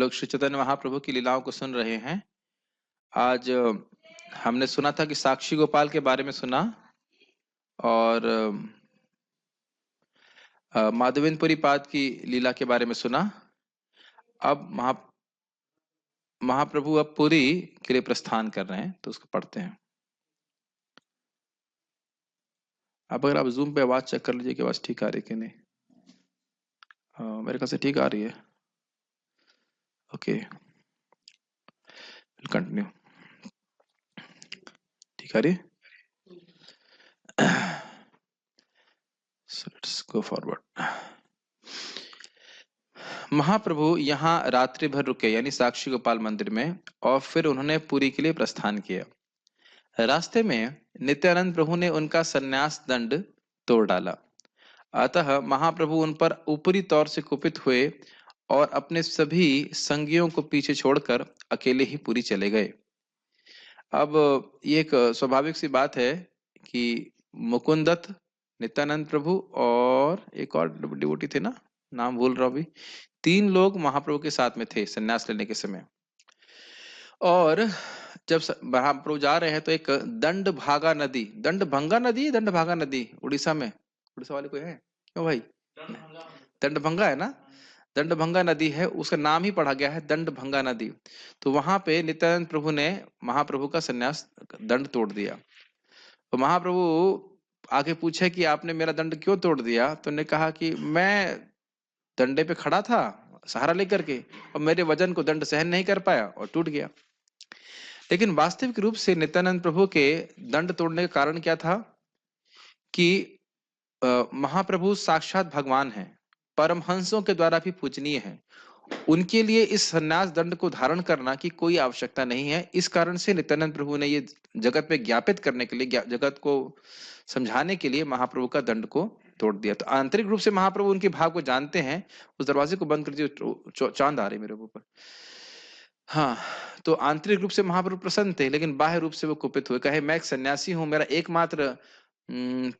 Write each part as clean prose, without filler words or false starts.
लोग श्री चैतन्य महाप्रभु की लीलाओं को सुन रहे हैं। आज हमने सुना था कि साक्षी गोपाल के बारे में सुना और माधवेंद्रपुरी पाद की लीला के बारे में सुना। अब महाप्रभु अब पुरी के लिए प्रस्थान कर रहे हैं, तो उसको पढ़ते हैं। अब अगर आप जूम पे आवाज चेक कर लीजिए कि आवाज ठीक आ रही है कि नहीं। मेरे ख्याल से ठीक आ रही है। Okay, continue. ठीक आ रही है। So let's go forward. महाप्रभु यहाँ रात्रि भर रुके, यानी साक्षी गोपाल मंदिर में, और फिर उन्होंने पुरी के लिए प्रस्थान किया। रास्ते में नित्यानंद प्रभु ने उनका संन्यास दंड तोड़ डाला। अतः महाप्रभु उन पर ऊपरी तौर से कुपित हुए और अपने सभी संगियों को पीछे छोड़कर अकेले ही पुरी चले गए। अब ये एक स्वाभाविक सी बात है कि मुकुंदत्त, नित्यानंद प्रभु और एक और डिवोटी थे ना, नाम भूल रहा हूं अभी, 3 लोग महाप्रभु के साथ में थे संन्यास लेने के समय। और जब महाप्रभु जा रहे हैं तो एक दंडभागा नदी उड़ीसा में, उड़ीसा वाले कोई है क्यों भाई? दंडभंगा है ना, दंडभंगा नदी है, उसका नाम ही पढ़ा गया है दंडभंगा नदी। तो वहां पे नित्यानंद प्रभु ने महाप्रभु का संन्यास दंड तोड़ दिया। तो महाप्रभु आगे पूछे कि आपने मेरा दंड क्यों तोड़ दिया? तो ने कहा कि मैं डंडे पे खड़ा था सहारा लेकर के, और मेरे वजन को दंड सहन नहीं कर पाया और टूट गया। लेकिन वास्तविक रूप से नित्यानंद प्रभु के दंड तोड़ने का कारण क्या था कि महाप्रभु साक्षात भगवान हैं, परमहंसों के द्वारा भी पूजनीय हैं। उनके लिए इस संन्यास दंड को धारण करना की कोई आवश्यकता नहीं है। इस कारण से नित्यानंद प्रभु ने ये जगत में ज्ञापित करने के लिए, जगत को समझाने के लिए महाप्रभु का दंड को तोड़ दिया। तो आंतरिक रूप से महाप्रभु उनके भाव को जानते हैं। उस दरवाजे को बंद कर दीजिए, चांद आ रही मेरे ऊपर। हाँ, तो आंतरिक रूप से महाप्रभु प्रसन्न थे, लेकिन बाह्य रूप से वो कुपित हुए। कहे मैं एक सन्यासी हूँ, मेरा एकमात्र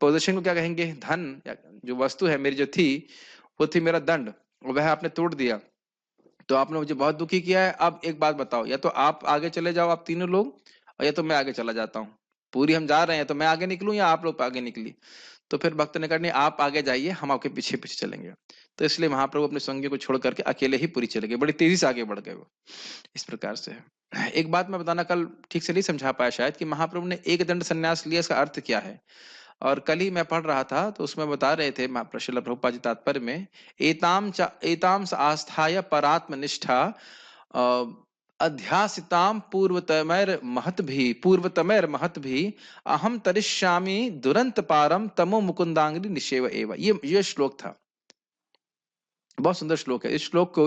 पोजीशन को क्या कहेंगे, धन, जो वस्तु है मेरी जो थी, वो थी मेरा दंड, वह आपने तोड़ दिया। तो आपने मुझे बहुत दुखी किया है। अब एक बात बताओ, या तो आप आगे चले जाओ, आप तीनों लोग, और या तो मैं आगे चला जाता हूँ। पूरी हम जा रहे हैं, तो मैं आगे निकलूं या आप लोग आगे निकली? तो फिर भक्त ने कहा नहीं, आप आगे जाइए, हम आपके पीछे पीछे चलेंगे। तो इसलिए महाप्रभु अपने संगियों को छोड़ करके अकेले ही पुरी चले गए। बड़ी तेजी से आगे बढ़ गए वो। इस प्रकार से एक बात मैं बताना कल ठीक से नहीं समझा पाया शायद, कि महाप्रभु ने एक दंड संन्यास लिया, इसका अर्थ क्या है। और कल ही मैं पढ़ रहा था तो उसमें बता रहे थे श्रील प्रभुपाद जी तात्पर्य में, एताम आस्थाय परात्मनिष्ठा अध्यासिताम पूर्वतमैर महत भी अहम तरिष्यामि दुरंत पारम तमो मुकुंदांग्री निषेव एव। ये श्लोक था, बहुत सुंदर श्लोक है। इस श्लोक को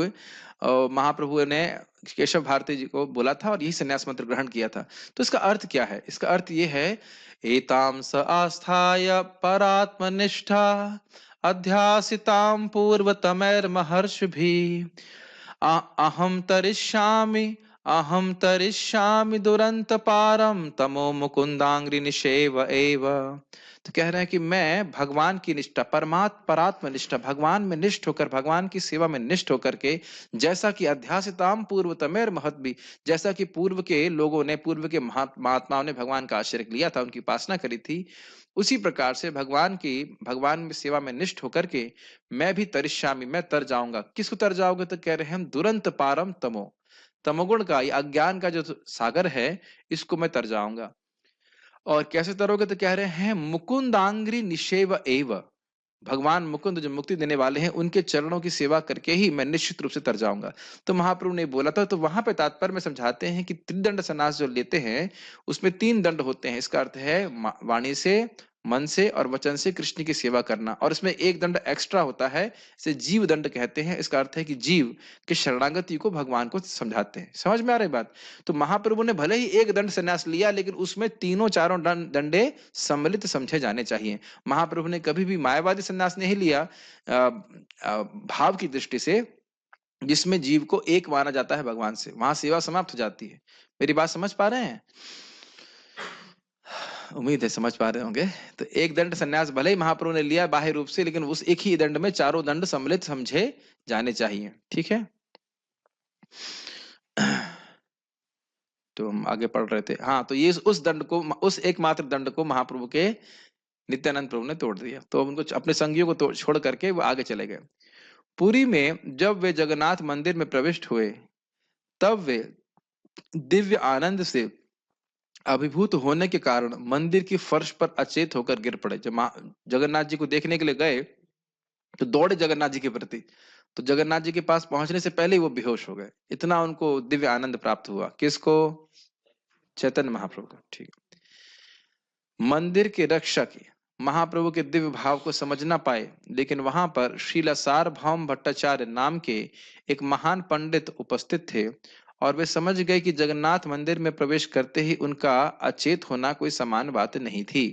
महाप्रभु ने केशव भारती जी को बोला था और यही संन्यास मंत्र ग्रहण किया था। तो इसका अर्थ क्या है? इसका अर्थ ये है, एताम स आस्थाय परात्मनिष्ठा अध्यासिताम पूर्वतमैर महर्षि भी अहम तरिष्यामि दुरंत पारम तमो मुकुंदांग्री निषेव एव। तो कह रहे हैं कि मैं भगवान की निष्ठा, परात्म निष्ठा, भगवान में निष्ठ होकर, भगवान की सेवा में निष्ठ होकर के, जैसा कि अध्यासिताम पूर्वतमेर महत भी, जैसा कि पूर्व के लोगों ने, पूर्व के महात्माओं ने भगवान का आश्रय लिया था, उनकी उपासना करी थी, उसी प्रकार से भगवान में सेवा में निष्ठ होकर के मैं भी तरिष्यामि, मैं तर जाऊंगा। किसको तर जाओगे? तो कह रहे हैं हम दुरंत पारम तमोगुण का, अज्ञान का जो सागर है, इसको मैं तर जाऊंगा। और कैसे तरोगे? तो कह रहे हैं मुकुंदांग्री निषेव एव, भगवान मुकुंद जो मुक्ति देने वाले हैं, उनके चरणों की सेवा करके ही मैं निश्चित रूप से तर जाऊंगा। तो महाप्रभु ने बोला था। तो वहां पे तात्पर्य में समझाते हैं कि त्रिदंड संन्यास जो लेते हैं उसमें 3 दंड होते हैं। इसका अर्थ है वाणी से, मन से और वचन से कृष्ण की सेवा करना। और इसमें एक दंड एक्स्ट्रा होता है, इसे जीव दंड कहते हैं। इसका अर्थ है कि जीव के शरणागति को भगवान को समझाते हैं। समझ में आ रही बात? तो महाप्रभु ने भले ही एक दंड संन्यास लिया, लेकिन उसमें तीनों चारों दंडे सम्मिलित समझे जाने चाहिए। महाप्रभु ने कभी भी मायावादी संन्यास नहीं लिया भाव की दृष्टि से, जिसमें जीव को एक माना जाता है भगवान से, वहां सेवा समाप्त हो जाती है। मेरी बात समझ पा रहे हैं? उम्मीद है समझ पा रहे होंगे। तो एक दंड संन्यास भले ही महाप्रभु ने लिया बाह्य रूप से, लेकिन उस एक ही दंड में चारों दंड सम्मिलित समझे जाने चाहिए। ठीक है। तो हम आगे पढ़ रहे थे। हाँ, तो ये उस दंड को, उस एकमात्र दंड को महाप्रभु के नित्यानंद प्रभु ने तोड़ दिया। तो उनको अपने संगियों को छोड़ करके वो आगे चले गए। पुरी में जब वे जगन्नाथ मंदिर में प्रविष्ट हुए, तब वे दिव्य आनंद से अभिभूत होने के कारण मंदिर की फर्श पर अचेत होकर गिर पड़े। जब जगन्नाथ जी को देखने के लिए गए तो दौड़े जगन्नाथ जी के प्रति, तो जगन्नाथ जी के पास पहुंचने से पहले ही वो बेहोश हो गए। इतना उनको दिव्य आनंद प्राप्त हुआ। किसको? चैतन्य महाप्रभु को। ठीक। मंदिर के रक्षक महाप्रभु के दिव्य भाव को समझ ना पाए, लेकिन वहां पर श्रील सार्वभौम भट्टाचार्य नाम के एक महान पंडित उपस्थित थे और वे समझ गए कि जगन्नाथ मंदिर में प्रवेश करते ही उनका अचेत होना कोई सामान्य बात नहीं थी।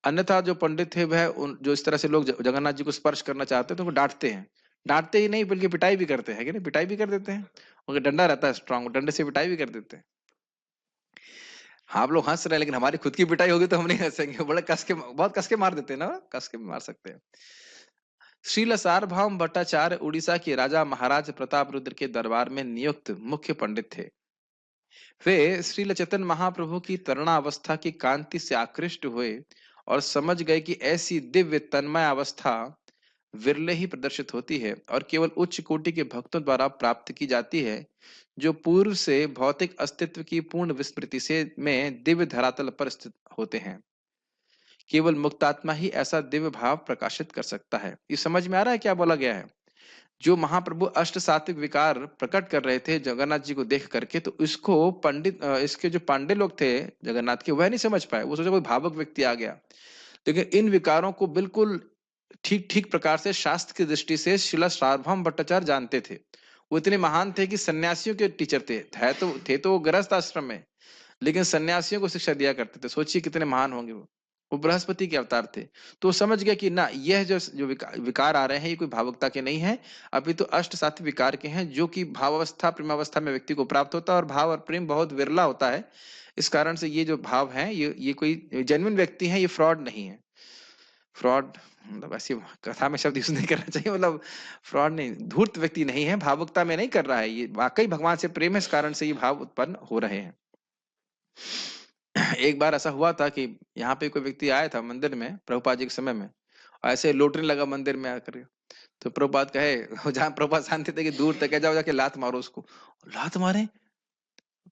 अन्यथा जो पंडित थे वह जो इस तरह से लोग जगन्नाथ जी को स्पर्श करना चाहते हैं तो उनको डांटते हैं। डांटते ही नहीं बल्कि पिटाई भी करते हैं, कि नहीं? पिटाई भी कर देते हैं। उनका डंडा रहता है स्ट्रांग, डंडे से पिटाई भी कर देते हैं। हाँ, आप लोग हंस रहे हैं, लेकिन हमारी खुद की पिटाई होगी तो हम नहीं हंसेंगे। बड़े कस के, बहुत कस के मार देते हैं ना, कस के मार सकते हैं। श्रील सार्वभौम भट्टाचार्य उड़ीसा के राजा महाराज प्रताप रुद्र के दरबार में नियुक्त मुख्य पंडित थे। वे श्रील चैतन्य महाप्रभु की तरुणावस्था की कांति से आकृष्ट हुए और समझ गए कि ऐसी दिव्य तन्मय अवस्था विरले ही प्रदर्शित होती है और केवल उच्च कोटि के भक्तों द्वारा प्राप्त की जाती है, जो पूर्व से भौतिक अस्तित्व की पूर्ण विस्मृति से में दिव्य धरातल पर स्थित होते हैं। केवल मुक्तात्मा ही ऐसा दिव्य भाव प्रकाशित कर सकता है। ये समझ में आ रहा है क्या बोला गया है? जो महाप्रभु अष्ट सात्विक विकार प्रकट कर रहे थे जगन्नाथ जी को देख करके, तो इसको पंडित, इसके जो पांडे लोग थे जगन्नाथ के, वह नहीं समझ पाए। वो सोचा कोई भावुक व्यक्ति आ गया, लेकिन इन विकारों को बिल्कुल ठीक ठीक प्रकार से शास्त्र की दृष्टि से शिला सार्वभौम भट्टाचार्य जानते थे। वो इतने महान थे कि सन्यासियों के टीचर थे तो वो गृहस्थ आश्रम में, लेकिन सन्यासियों को शिक्षा दिया करते थे। सोचिए कितने महान होंगे वो बृहस्पति के अवतार थे। तो समझ गया कि ना, यह जो विकार आ रहे हैं ये कोई भावुकता के नहीं है, अभी तो अष्ट सात्विक विकार के हैं, जो कि भावावस्था प्रेमावस्था में व्यक्ति को प्राप्त होता है, और भाव और प्रेम बहुत विरला होता है। इस कारण से ये जो भाव है, ये कोई जेन्युइन व्यक्ति है, ये फ्रॉड नहीं है। फ्रॉड मतलब ऐसी कथा में शब्द यूज नहीं करना चाहिए, मतलब फ्रॉड नहीं, धूर्त व्यक्ति नहीं है, भावुकता में नहीं कर रहा है, ये वाकई भगवान से प्रेम है, इस कारण से ये भाव उत्पन्न हो रहे हैं। एक बार ऐसा हुआ था कि यहाँ पे कोई व्यक्ति आया था मंदिर में प्रभुपाद जी के समय में, ऐसे लोटने लगा मंदिर में आकर। तो प्रभुपाद कहे, जहाँ प्रभुपाद शांति थे कि दूर तक जाओ, जाके लात मारो उसको। लात मारे?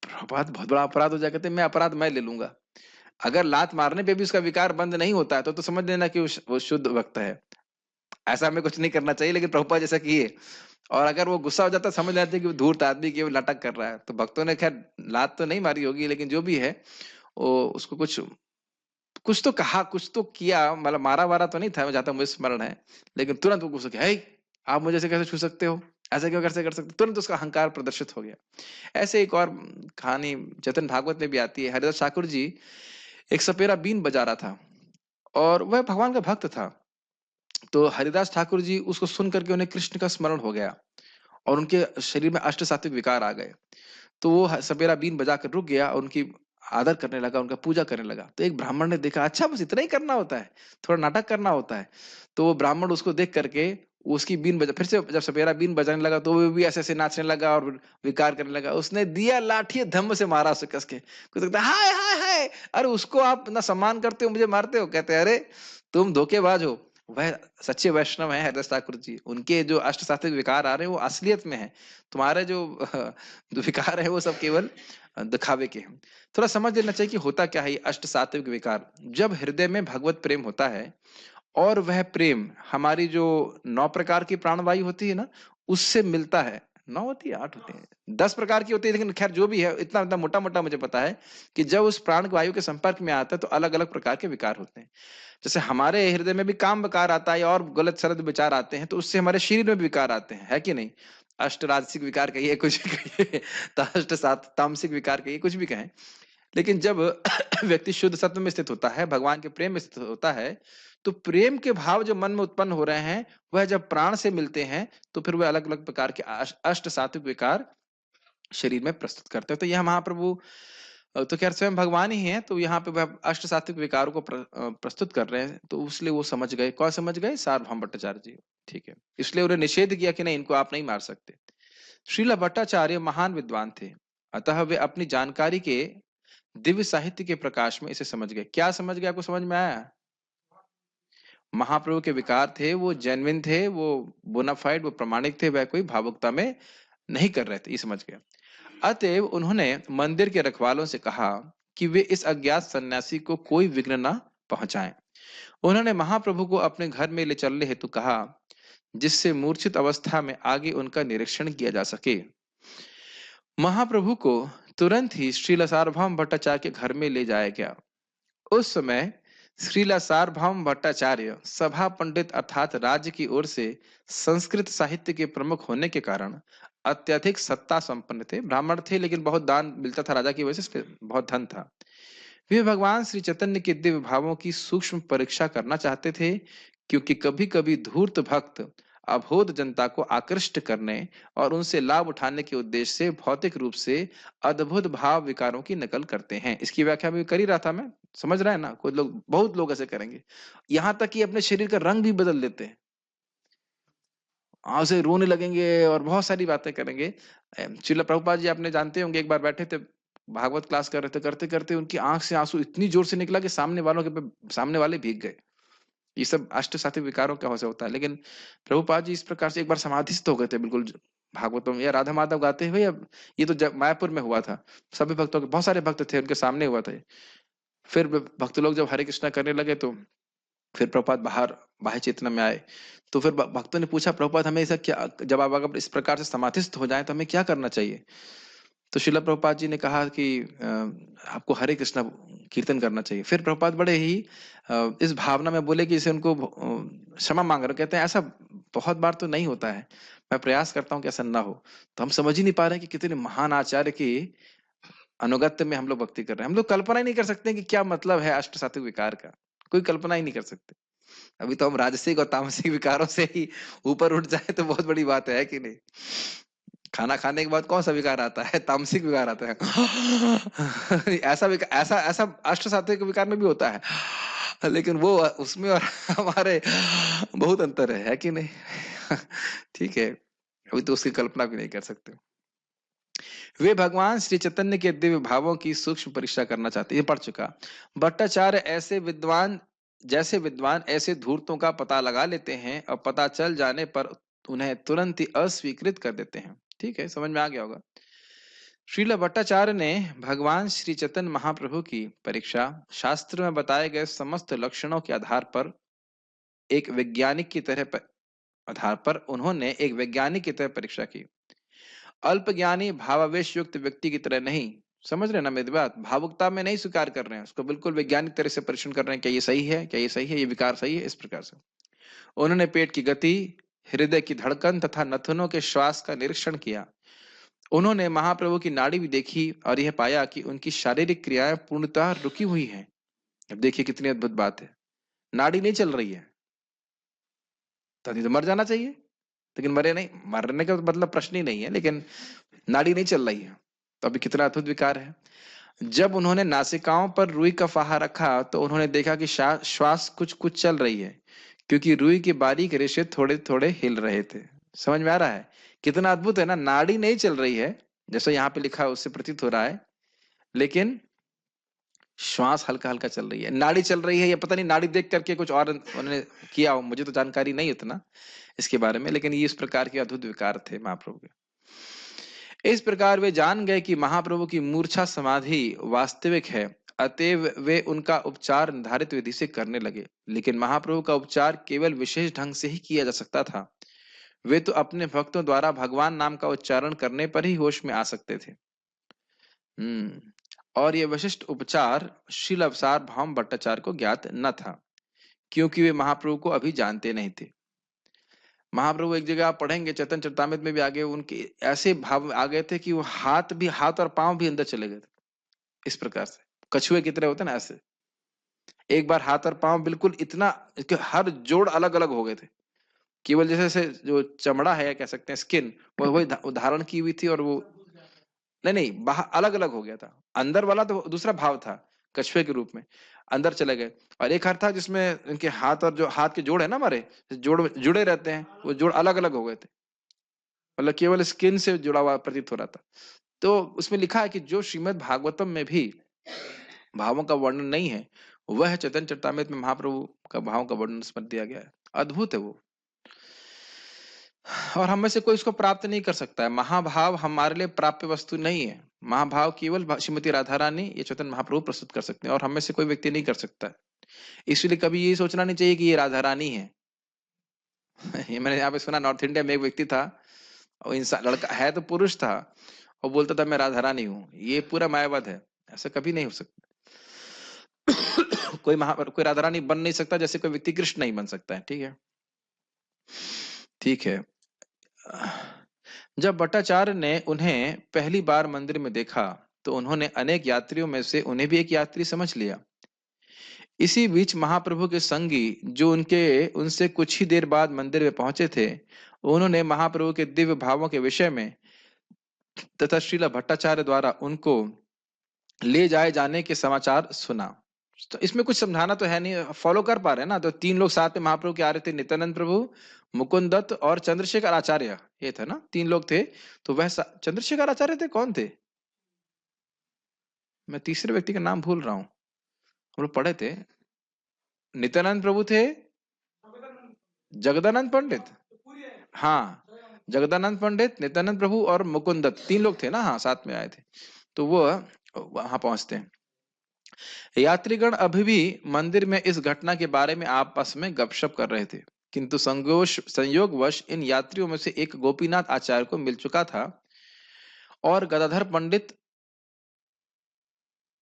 प्रभुपाद बहुत बड़ा अपराध हो जाए। कहते मैं अपराध मैं ले लूंगा। अगर लात मारने पे भी उसका विकार बंद नहीं होता है तो समझ लेना कि वो शुद्ध भक्त है। ऐसा हमें कुछ नहीं करना चाहिए, लेकिन प्रभुपाद जैसा किए। और अगर वो गुस्सा हो जाता है, समझ लेते कि वो धूर्त आदमी की वो नाटक कर रहा है। तो भक्तों ने खैर लात तो नहीं मारी होगी, लेकिन जो भी है वो उसको कुछ तो कहा, कुछ तो किया, मतलब मारा वारा तो नहीं था, जहां तक मुझे स्मरण है। लेकिन तुरंत वो गुस्सा किया, आप मुझे से कैसे छू सकते हो, ऐसा क्यों कैसे कर सकते? तुरंत उसका अहंकार प्रदर्शित हो गया। ऐसे एक और कहानी चेतन भागवत में भी आती है। हरिदास ठाकुर जी एक सपेरा बीन बजा रहा था और वह भगवान का भक्त था। तो हरिदास ठाकुर जी उसको सुन करके उन्हें कृष्ण का स्मरण हो गया और उनके शरीर में अष्ट सात्विक विकार आ गए। तो वो सपेरा बीन बजाकर रुक गया और उनकी आदर करने लगा, उनका पूजा करने लगा। तो एक ब्राह्मण ने देखा, अच्छा बस इतना ही करना होता है, थोड़ा नाटक करना होता है। तो वो ब्राह्मण उसको देख करके उसकी बीन बजा, फिर से जब सपेरा बीन बजाने लगा तो वो भी ऐसे ऐसे नाचने लगा और विकार करने लगा। उसने दिया लाठी, धम्म से मारा उसे कस के। कुछ लगता है हाय हाय हाय, अरे उसको आप ना सम्मान करते हो, मुझे मारते हो। कहते अरे तुम धोखेबाज हो। वह सच्चे वैष्णव है हरिदास ठाकुर जी, उनके जो अष्ट सात्विक विकार आ रहे हैं वो असलियत में है। तुम्हारे जो विकार है वो सब केवल दिखावे के हैं। थोड़ा समझ लेना चाहिए कि होता क्या है ये अष्ट सात्विक विकार। जब हृदय में भगवत प्रेम होता है और वह प्रेम हमारी जो 9 प्रकार की प्राणवायु होती है ना, उससे मिलता है। 9 होती है, 8 होती है, 10 प्रकार की होती है, लेकिन खैर जो भी है, इतना इतना मोटा मोटा मुझे पता है कि जब उस प्राण वायु के संपर्क में आता है तो अलग अलग प्रकार के विकार होते हैं। जैसे हमारे हृदय में भी काम विकार आता है और गलत सरद विचार आते हैं, तो उससे हमारे शरीर में भी विकार आते हैं, है कि नहीं? अष्ट राजसिक विकार कहिए, कुछ भी कहिए, अष्ट सात तामसिक विकार कहिए, कुछ भी कहें। लेकिन जब व्यक्ति शुद्ध सत्व में स्थित होता है, भगवान के प्रेम में स्थित होता है, तो प्रेम के भाव जो मन में उत्पन्न हो रहे हैं वह जब प्राण से मिलते हैं तो फिर वह अलग अलग प्रकार के अष्ट सात्विक विकार शरीर में प्रस्तुत करते हैं। तो यह महाप्रभु तो खैर स्वयं भगवान ही है, तो यहाँ पे वह अष्ट सात्विक विकारों को प्रस्तुत कर रहे हैं। तो इसलिए वो समझ गए। कौन समझ गए? सार्वभौम भट्टाचार्य जी। ठीक है, इसलिए उन्हें निषेध किया कि नहीं, इनको आप नहीं मार सकते। श्रील भट्टाचार्य महान विद्वान थे। अतः वे अपनी जानकारी के दिव्य साहित्य के प्रकाश में इसे समझ गए। क्या समझ गए? आपको समझ में आया? महाप्रभु के विकार थे, वो जेन्युइन थे, वो बोनाफाइड, वो प्रमाणिक थे, वह कोई भावुकता में नहीं कर रहे थे, ये समझ गया। अतएव उन्होंने मंदिर के रखवालों से कहा कि वे इस अज्ञात सन्यासी को कोई विघ्न न पहुंचाएं। उन्होंने महाप्रभु को अपने घर में ले चलने हेतु कहा, जिससे मूर्छित अवस्था में आगे उनका निरीक्षण किया जा सके। महाप्रभु को तुरंत ही श्रील सार्वभौम भट्टाचार्य के घर में ले जाया गया। उस समय श्रील सार्वभौम भट्टाचार्य सभा पंडित अर्थात राज्य की ओर से संस्कृत साहित्य के प्रमुख होने के कारण अत्यधिक सत्ता संपन्न थे। ब्राह्मण थे लेकिन बहुत दान मिलता था राजा की वजह से, बहुत धन था। वे भगवान श्री चैतन्य के दिव्य भावों की सूक्ष्म परीक्षा करना चाहते थे, क्योंकि कभी कभी धूर्त भक्त अबोध जनता को आकृष्ट करने और उनसे लाभ उठाने के उद्देश्य से भौतिक रूप से अद्भुत भाव विकारों की नकल करते हैं। इसकी व्याख्या भी कर ही रहा था मैं, समझ रहा है ना? कोई लोग, बहुत लोग ऐसे करेंगे, यहाँ तक कि अपने शरीर का रंग भी बदल देते हैं, से रोने लगेंगे और बहुत सारी बातें करेंगे। श्रील प्रभुपाद जी आपने जानते होंगे, एक बार बैठे थे भागवत क्लास कर रहे थे, करते करते उनकी आंख से आंसू इतनी जोर से निकला कि सामने वाले भीग गए। ये सब अष्ट सात्विक विकारों का वजह होता है। लेकिन प्रभुपाद जी इस प्रकार से एक बार समाधिस्थ हो गए थे बिल्कुल, भागवतम या राधा माधव गाते हुए। अब ये तो मायापुर में हुआ था, सभी भक्तों के, बहुत सारे भक्त थे उनके सामने हुआ था। फिर भक्त लोग जब हरे कृष्णा करने लगे तो फिर प्रभुपाद बाह्य चेतना में आए। तो फिर भक्तों ने पूछा, प्रभुपाद हमें ऐसा क्या, जब आप अगर इस प्रकार से समाधिस्थ हो जाए तो हमें क्या करना चाहिए? तो श्रील प्रभुपाद जी ने कहा कि आपको हरे कृष्णा कीर्तन करना चाहिए। फिर प्रभुपाद बड़े ही इस भावना में बोले कि इसे उनको क्षमा मांग रहे, कहते हैं ऐसा बहुत बार तो नहीं होता है, मैं प्रयास करता हूँ कि ऐसा ना हो। तो हम समझ ही नहीं पा रहे कि कितने महान आचार्य की अनुगत्य में हम लोग भक्ति कर रहे हैं। हम लोग कल्पना ही नहीं कर सकते कि क्या मतलब है अष्ट सात्विक विकार का, कोई कल्पना ही नहीं कर सकते। अभी तो हम राजसिक और तामसिक विकारों से ही ऊपर उठ जाए तो बहुत बड़ी बात है कि नहीं? खाना खाने के बाद कौन सा विकार आता है? तामसिक विकार आता है। ऐसा ऐसा अष्ट सात्विक विकार में भी होता है, लेकिन वो उसमें और हमारे बहुत अंतर है कि नहीं? ठीक है, अभी तो उसकी कल्पना भी नहीं कर सकते। वे भगवान श्री चैतन्य के दिव्य भावों की सूक्ष्म परीक्षा करना चाहते, ये पढ़ चुका। भट्टाचार्य जैसे विद्वान ऐसे धूर्तों का पता लगा लेते हैं और पता चल जाने पर उन्हें तुरंत ही अस्वीकृत कर देते हैं। ठीक है, समझ में आ गया होगा। श्रील भट्टाचार्य ने भगवान श्री चैतन्य महाप्रभु की परीक्षा शास्त्र में बताए गए समस्त लक्षणों के आधार पर एक वैज्ञानिक की तरह उन्होंने एक वैज्ञानिक की तरह परीक्षा की। अल्पज्ञानी भावावेश युक्त व्यक्ति की तरह नहीं, समझ रहे ना मेरी बात? भावुकता में नहीं स्वीकार कर रहे हैं उसको, बिल्कुल वैज्ञानिक तरह से परीक्षण कर रहे हैं, क्या ये सही है, क्या ये सही है, ये विकार सही है, इस प्रकार से। उन्होंने पेट की गति, हृदय की धड़कन तथा नथनों के श्वास का निरीक्षण किया। उन्होंने महाप्रभु की नाड़ी भी देखी और यह पाया कि उनकी शारीरिक क्रियाएं पूर्णतः रुकी हुई हैं। अब देखिए कितनी अद्भुत बात है, नाड़ी नहीं चल रही है, तभी तो मर जाना चाहिए, लेकिन मरे नहीं, मरने का मतलब प्रश्न ही नहीं है, लेकिन नाड़ी नहीं चल रही है, तो अभी कितना अद्भुत विकार है। जब उन्होंने नासिकाओं पर रुई का फाहा रखा तो उन्होंने देखा कि श्वास कुछ कुछ चल रही है, क्योंकि रुई के बारीक रेशे थोड़े थोड़े हिल रहे थे। समझ में आ रहा है? कितना अद्भुत है ना, नाड़ी नहीं चल रही है जैसा यहाँ पे लिखा है उससे प्रतीत हो रहा है, लेकिन श्वास हल्का हल्का चल रही है। नाड़ी चल रही है, ये पता नहीं नाड़ी देख करके कुछ और उन्होंने किया हो, मुझे तो जानकारी नहीं इतना इसके बारे में, लेकिन ये इस प्रकार के अद्भुत विकार थे महाप्रभु के। इस प्रकार वे जान गए कि महाप्रभु की मूर्छा समाधि वास्तविक है, अतएव वे उनका उपचार निर्धारित विधि से करने लगे। लेकिन महाप्रभु का उपचार केवल विशेष ढंग से ही किया जा सकता था। वे तो अपने भक्तों द्वारा भगवान नाम का उच्चारण करने पर ही होश में आ सकते थे। और यह विशिष्ट उपचार श्रील सार्वभौम भट्टाचार्य को ज्ञात न था, क्योंकि वे महाप्रभु को अभी जानते नहीं थे। महाप्रभु एक जगह आप पढ़ेंगे चैतन्य चरितामृत में भी आगे उनके ऐसे भाव आ गए थे कि वो हाथ और पांव भी अंदर चले गए थे, इस प्रकार से कछुए की तरह होते ना, ऐसे एक बार हाथ और पांव बिल्कुल इतना, हर जोड़ अलग अलग हो गए थे, केवल जैसे जो चमड़ा है कह सकते हैं स्किन, वो वही धारण की हुई थी, और वो नहीं बाहर अलग अलग हो गया था। अंदर वाला तो दूसरा भाव था, कछुए के रूप में अंदर चले गए। और एक हाथ था जिसमें इनके हाथ और जो हाथ के जोड़ है ना हमारे जोड़ जुड़े रहते हैं, वो जोड़ अलग अलग हो गए थे, मतलब केवल स्किन से जुड़ा हुआ प्रतीत हो रहा था। तो उसमें लिखा है कि जो श्रीमद् भागवतम में भी भावों का वर्णन नहीं है, वह चैतन्य चरितामृत में महाप्रभु का भावों का वर्णन इसमें दिया गया है। अद्भुत है वो, और हम में से कोई इसको प्राप्त नहीं कर सकता है। महाभाव हमारे लिए प्राप्य वस्तु नहीं है। महाभाव केवल श्रीमती राधा रानी ये चैतन्य महाप्रभु प्रस्तुत कर सकते हैं, और हम में से कोई व्यक्ति नहीं कर सकता है। इसलिए कभी ये सोचना नहीं चाहिए कि ये राधा रानी है। ये मैंने यहाँ पे सुना, नॉर्थ इंडिया में एक व्यक्ति था, और इंसान लड़का है तो पुरुष था, और बोलता था मैं राधा रानी हूँ। ये पूरा मायावाद है, ऐसा कभी नहीं हो सकता। कोई राधा रानी बन नहीं सकता, जैसे कोई व्यक्ति कृष्ण नहीं बन सकता है। ठीक है, ठीक है। जब भट्टाचार्य ने उन्हें पहली बार मंदिर में देखा तो उन्होंने अनेक यात्रियों में से उन्हें भी एक यात्री समझ लिया। इसी बीच महाप्रभु के संगी जो उनसे कुछ ही देर बाद मंदिर में पहुंचे थे, उन्होंने महाप्रभु के दिव्य भावों के विषय में तथा श्रीला भट्टाचार्य द्वारा उनको ले जाए जाने के समाचार सुना। तो इसमें कुछ समझाना तो है नहीं, फॉलो कर पा रहे हैं ना। तो 3 लोग साथ में महाप्रभु के आ रहे थे, नित्यानंद प्रभु, मुकुंद दत्त और चंद्रशेखर आचार्य, ये थे ना, 3 लोग थे। तो वह चंद्रशेखर आचार्य थे, कौन थे? मैं तीसरे व्यक्ति का नाम भूल रहा हूं, हम लोग पढ़े थे। नित्यानंद प्रभु थे, जगदानंद पंडित, हाँ, जगदानंद पंडित, नित्यानंद प्रभु और मुकुंद दत्त, 3 लोग थे ना, हाँ, साथ में आए थे। तो वो वहां पहुंचते हैं। यात्रीगण अभी भी मंदिर में इस घटना के बारे में आपस में गपशप कर रहे थे, किंतु संयोगवश इन यात्रियों में से एक गोपीनाथ आचार्य को मिल चुका था, और गदाधर पंडित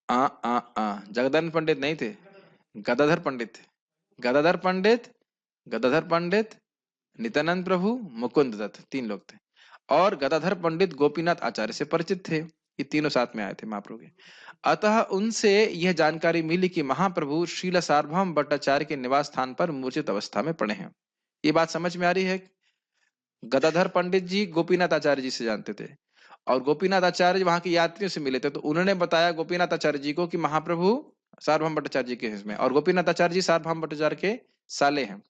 जगदानंद पंडित नहीं थे, गदाधर पंडित थे। गदाधर पंडित, नित्यानंद प्रभु, मुकुंद दत्त, 3 लोग थे। और गदाधर पंडित गोपीनाथ आचार्य से परिचित थे। ये तीनों साथ में आए थे महाप्रभु के। अतः उनसे यह जानकारी मिली कि महाप्रभु श्रील सार्वभौम भट्टाचार्य के निवास स्थान पर मूर्छित अवस्था में पड़े हैं। ये बात समझ में आ रही है? गदाधर पंडित जी गोपीनाथ आचार्य जी से जानते थे, और गोपीनाथ आचार्य वहां के यात्रियों से मिले थे, तो उन्होंने बताया गोपीनाथ आचार्य जी को कि महाप्रभु सार्वभौम भट्टाचार्य जी के इसमें, और गोपीनाथ आचार्य जी सार्वभौम भट्टाचार्य के साले हैं।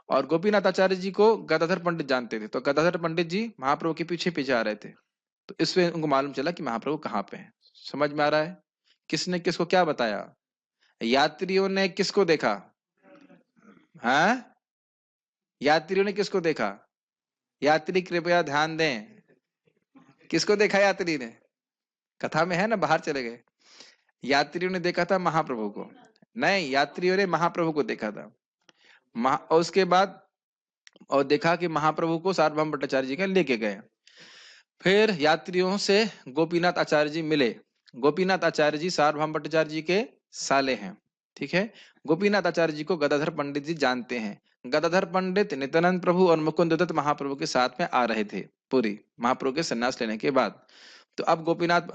और गोपीनाथ आचार्य जी को गदाधर पंडित जानते थे, तो गदाधर पंडित जी महाप्रभु के पीछे पीछे आ रहे थे। तो इसमें उनको मालूम चला कि महाप्रभु कहाँ पे हैं। समझ में आ रहा है? किसने किसको क्या बताया? यात्रियों ने किसको देखा? हाँ, यात्रियों ने किसको देखा? यात्री कृपया ध्यान दें, किसको देखा यात्री ने? कथा में है ना, बाहर चले गए। यात्रियों ने देखा था महाप्रभु को, नहीं, यात्रियों ने महाप्रभु को देखा था। और उसके बाद और देखा कि महाप्रभु को सार्वभौम भट्टाचार्य जी का लेके गए। फिर यात्रियों से गोपीनाथ आचार्य जी मिले। गोपीनाथ आचार्य जी सार्वभौम भट्टाचार्य जी के साले हैं। ठीक है, गोपीनाथ आचार्य जी को गदाधर पंडित जी जानते हैं। गदाधर पंडित, नित्यानंद प्रभु और मुकुंद दत्त महाप्रभु के साथ में आ रहे थे पूरी महाप्रभु के संन्यास लेने के बाद। तो अब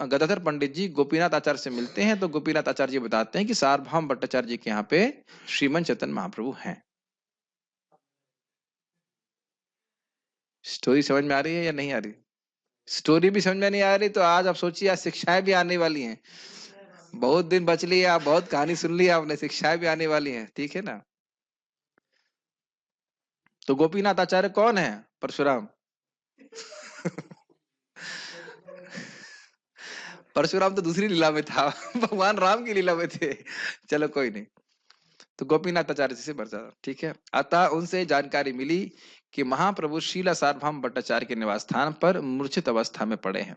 गदाधर पंडित जी गोपीनाथ आचार्य से मिलते हैं, तो गोपीनाथ आचार्य जी बताते हैं कि सार्वभौम भट्टाचार्य जी के यहाँ पे श्रीमन चैतन्य महाप्रभु हैं। स्टोरी समझ में आ रही है या नहीं आ रही? स्टोरी भी समझ में नहीं आ रही तो आज आप सोचिए, आज शिक्षाएं भी आने वाली हैं। बहुत दिन बच लिए, आप बहुत कहानी सुन ली आपने, शिक्षाएं भी आने वाली हैं। ठीक है ना? तो गोपीनाथ आचार्य कौन है? परशुराम। परशुराम तो दूसरी लीला में था, भगवान राम की लीला में थे। चलो कोई नहीं। तो गोपीनाथ आचार्य जी से बरसा। ठीक है, अतः उनसे जानकारी मिली कि महाप्रभु श्रीला सार्वभौम भट्टाचार्य के निवास स्थान पर मूर्छित अवस्था में पड़े हैं।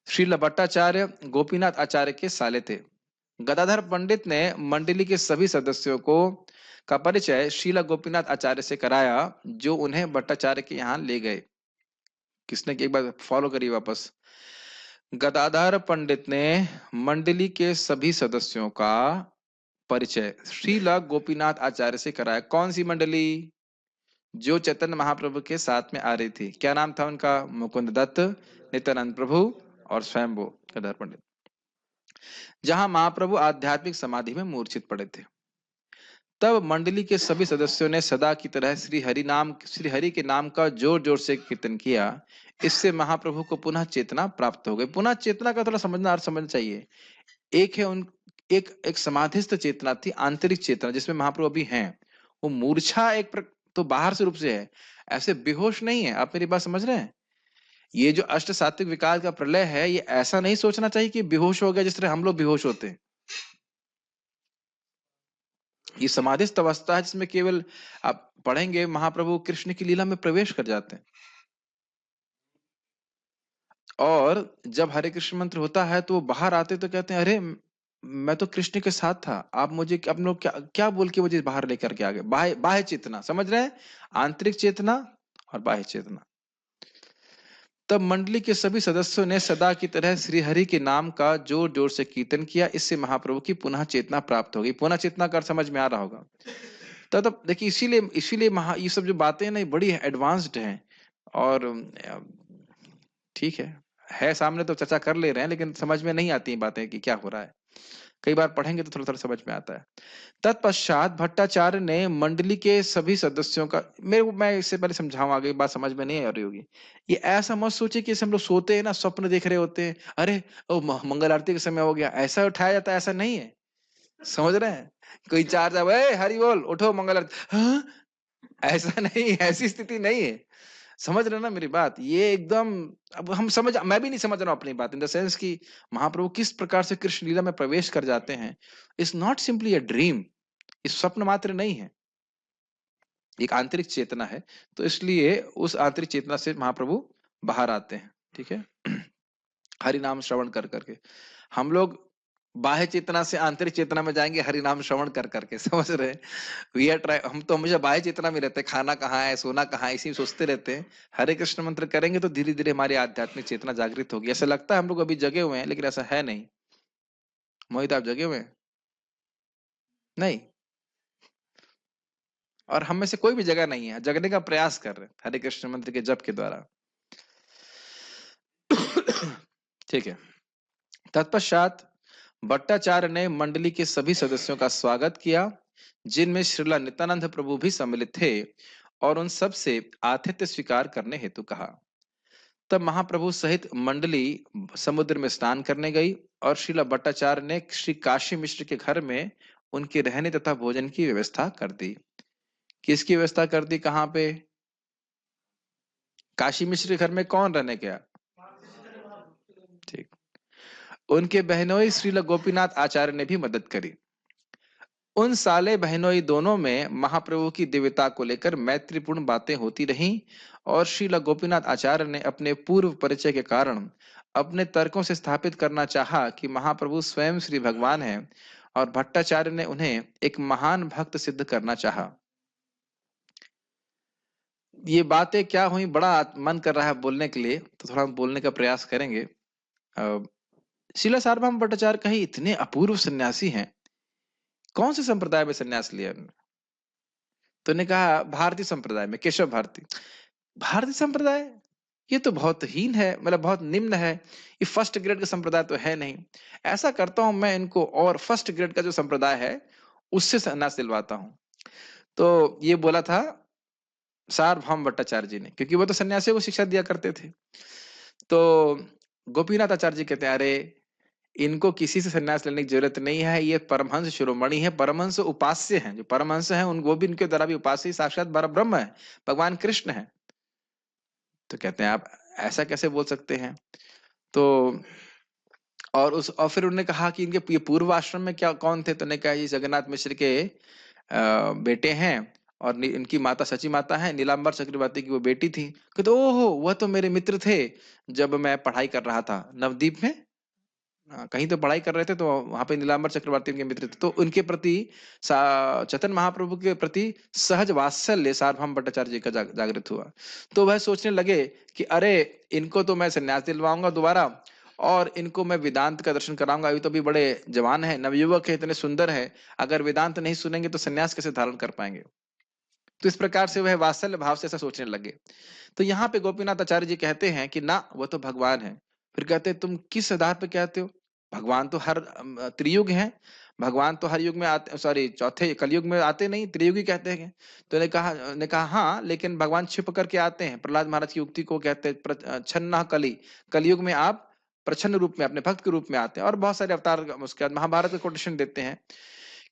श्रीला भट्टाचार्य गोपीनाथ आचार्य के साले थे। गदाधर पंडित ने मंडली के सभी सदस्यों को का परिचय श्रीला गोपीनाथ आचार्य से कराया, जो उन्हें भट्टाचार्य के यहाँ ले गए। किसने? एक बार फॉलो करिए वापस। गदाधर पंडित ने मंडली के सभी सदस्यों का परिचय श्रीला गोपीनाथ आचार्य से कराया। कौन सी मंडली? जो चैतन्य महाप्रभु के साथ में आ रही थी। क्या नाम था उनका? मुकुंद दत्त, नित्यानंद प्रभु और स्वयं वो गदाधर पंडित। जहां महाप्रभु आध्यात्मिक समाधि में मूर्छित पड़े थे। तब मंडली के सभी सदस्यों ने सदा की तरह श्री हरि के नाम का जोर जोर से कीर्तन किया। इससे महाप्रभु को पुनः चेतना प्राप्त हो गई। पुनः चेतना का थोड़ा समझना चाहिए। एक है एक समाधिस्थ चेतना थी, आंतरिक चेतना जिसमें महाप्रभु अभी हैं। वो मूर्छा तो बाहर से रूप से है, ऐसे बेहोश नहीं है। आप मेरी बात समझ रहे हैं? ये जो अष्ट सात्विक विकार का प्रलय है, ये ऐसा नहीं सोचना चाहिए कि बेहोश हो गया जिस तरह हम लोग बेहोश होते हैं। ये समाधिस्थ अवस्था है जिसमें केवल आप पढ़ेंगे महाप्रभु कृष्ण की लीला में प्रवेश कर जाते हैं, और जब हरे कृष्ण मंत्र होता है तो वो बाहर आते तो कहते हैं अरे मैं तो कृष्ण के साथ था, आप मुझे आप लोग क्या क्या बोल के मुझे बाहर लेकर के आ गए। बाह्य बाह्य चेतना, समझ रहे हैं, आंतरिक चेतना और बाह्य चेतना। तब मंडली के सभी सदस्यों ने सदा की तरह श्री हरि के नाम का जोर जोर से कीर्तन किया। इससे महाप्रभु की पुनः चेतना प्राप्त हो गई। पुनः चेतना का अर्थ समझ में आ रहा होगा। तब देखिए, इसीलिए इसीलिए ये सब जो बातें हैं ना, ये बड़ी एडवांस्ड हैं। और ठीक है सामने तो चर्चा कर ले रहे हैं, लेकिन समझ में नहीं आती बातें कि क्या हो रहा है। कई बार पढ़ेंगे तो थोड़ा थोड़ा समझ में आता है। तत्पश्चात भट्टाचार्य ने मंडली के सभी सदस्यों का, मैं इससे पहले समझाऊं, आगे बात समझ में नहीं आ रही होगी। ये ऐसा मत सोचे कि हम लोग सोते हैं ना, स्वप्न देख रहे होते हैं, अरे ओ मंगल आरती का समय हो गया, ऐसा उठाया जाता है, ऐसा नहीं है। समझ रहे हैं, कोई चार जाए हरि बोल उठो मंगल आरती, हाँ? ऐसा नहीं, ऐसी स्थिति नहीं है। समझ रहे ना मेरी बात, ये एकदम, अब हम समझ, मैं भी नहीं समझ रहा हूँ अपनी बात, इन द सेंस कि महाप्रभु किस प्रकार से कृष्ण लीला में प्रवेश कर जाते हैं। It's not simply a dream, इस स्वप्न मात्र नहीं है, एक आंतरिक चेतना है। तो इसलिए उस आंतरिक चेतना से महाप्रभु बाहर आते हैं। ठीक है। हरि नाम श्रवण कर करके हम लोग बाह्य चेतना से आंतरिक चेतना में जाएंगे, हरि नाम श्रवण कर करके। समझ रहे हैं, वी आर ट्राई, हम तो हमेशा बाह्य चेतना में रहते हैं, खाना कहाँ है, सोना कहाँ है, इसी में सोचते रहते हैं। हरे कृष्ण मंत्र करेंगे तो धीरे धीरे हमारी आध्यात्मिक चेतना जागृत होगी। ऐसा लगता है हम लोग अभी जगे हुए हैं, लेकिन ऐसा है नहीं। मोहित, आप जगे हुए हैं? नहीं, और हम में से कोई भी जगह नहीं है, जगने का प्रयास कर रहे हैं हरे कृष्ण मंत्र के जप के द्वारा। ठीक है। तत्पश्चात भट्टाचार्य ने मंडली के सभी सदस्यों का स्वागत किया, जिनमें श्रीला नित्यानंद प्रभु भी सम्मिलित थे, और उन सब से आतिथ्य स्वीकार करने हेतु कहा। तब महाप्रभु सहित मंडली समुद्र में स्नान करने गई, और श्रीला भट्टाचार्य ने श्री काशी मिश्र के घर में उनके रहने तथा भोजन की व्यवस्था कर दी। किसकी व्यवस्था कर दी, कहाँ पे? काशी मिश्र के घर में कौन रहने गया? ठीक। उनके बहनोई श्रील गोपीनाथ आचार्य ने भी मदद करी। उन साले बहनोई दोनों में महाप्रभु की दिव्यता को लेकर मैत्रीपूर्ण बातें होती रहीं, और श्रील गोपीनाथ आचार्य ने अपने पूर्व परिचय के कारण अपने तर्कों से स्थापित करना चाहा कि महाप्रभु स्वयं श्री भगवान हैं, और भट्टाचार्य ने उन्हें एक महान भक्त सिद्ध करना चाहा। ये बातें क्या हुई, बड़ा मन कर रहा है बोलने के लिए, तो थोड़ा हम बोलने का प्रयास करेंगे। शीला सार्वभौम भट्टाचार्य कहीं इतने अपूर्व सन्यासी हैं, कौन से संप्रदाय में सन्यास लिया उन्होंने? तो ने कहा भारतीय संप्रदाय में, केशव भारती। भारतीय संप्रदाय, ये तो बहुत हीन है, मतलब बहुत निम्न है, ये फर्स्ट ग्रेड का संप्रदाय तो है नहीं। ऐसा करता हूं मैं इनको और फर्स्ट ग्रेड का जो संप्रदाय है उससे सन्यास दिलवाता हूं। तो ये बोला था सार्वभौम भट्टाचार्य जी ने, क्योंकि वो तो सन्यासियों को शिक्षा दिया करते थे। तो गोपीनाथ आचार्य जी कहते हैं अरे इनको किसी से सन्यास लेने की जरूरत नहीं है, ये परमहंस शिरोमणि है, परमहंस उपास्य हैं, जो परमहंस हैं उन वो भी इनके द्वारा भी उपास्य साक्षात परब्रह्म है, भगवान कृष्ण है। तो कहते हैं आप ऐसा कैसे बोल सकते हैं? तो और फिर उन्होंने कहा कि इनके ये पूर्व आश्रम में क्या कौन थे? तो ने कहा ये जगन्नाथ मिश्र के बेटे हैं, और इनकी माता सची माता है, नीलांबर चक्रवर्ती की वो बेटी थी। कहते ओहो वह तो मेरे मित्र थे जब मैं पढ़ाई कर रहा था नवदीप में। कहीं तो पढ़ाई कर रहे थे, तो वहां पे नीलांबर चक्रवर्ती उनके मित्र थे, तो उनके प्रति चैतन्य महाप्रभु के प्रति सहज वात्सल्य सार्वभौम भट्टाचार्य जी का जागृत हुआ। तो वह सोचने लगे कि अरे इनको तो मैं संन्यास दिलवाऊंगा दोबारा, और इनको मैं वेदांत का दर्शन कराऊंगा, अभी तो भी बड़े जवान है, नवयुवक है, इतने सुंदर है, अगर वेदांत नहीं सुनेंगे तो संन्यास कैसे धारण कर पाएंगे? तो इस प्रकार से वह वात्सल्य भाव से ऐसा सोचने लगे। तो यहाँ पे गोपीनाथ आचार्य जी कहते हैं कि ना, वो तो भगवान है। फिर कहते हैं तुम किस आधार पे कहते हो? भगवान तो हर त्रियुग है, भगवान तो हर युग में आते, सॉरी चौथे कलयुग में आते नहीं, त्रियुगी कहते हैं। तो ने कहा हाँ, लेकिन भगवान छिप करके आते हैं। प्रहलाद महाराज की उक्ति को कहते हैं छन्ना कली, कलयुग में आप प्रछन्न रूप में अपने भक्त के रूप में आते हैं, और बहुत सारे अवतार उसके बाद महाभारत में कोटेशन देते हैं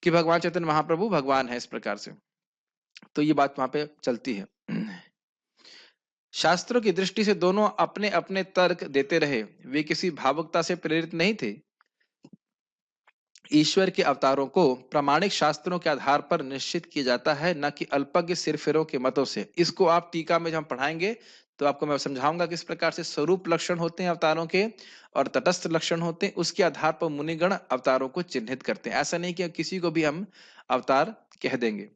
कि भगवान चैतन्य महाप्रभु भगवान है, इस प्रकार से। तो ये बात वहां पे चलती है। शास्त्रों की दृष्टि से दोनों अपने अपने तर्क देते रहे, वे किसी भावुकता से प्रेरित नहीं थे। ईश्वर के अवतारों को प्रामाणिक शास्त्रों के आधार पर निश्चित किया जाता है, न कि अल्पज्ञ सिरफिरों के मतों से। इसको आप टीका में जब हम पढ़ाएंगे तो आपको मैं समझाऊंगा किस प्रकार से स्वरूप लक्षण होते हैं अवतारों के और तटस्थ लक्षण होते हैं, उसके आधार पर मुनिगण अवतारों को चिन्हित करते हैं। ऐसा नहीं कि किसी को भी हम अवतार कह देंगे।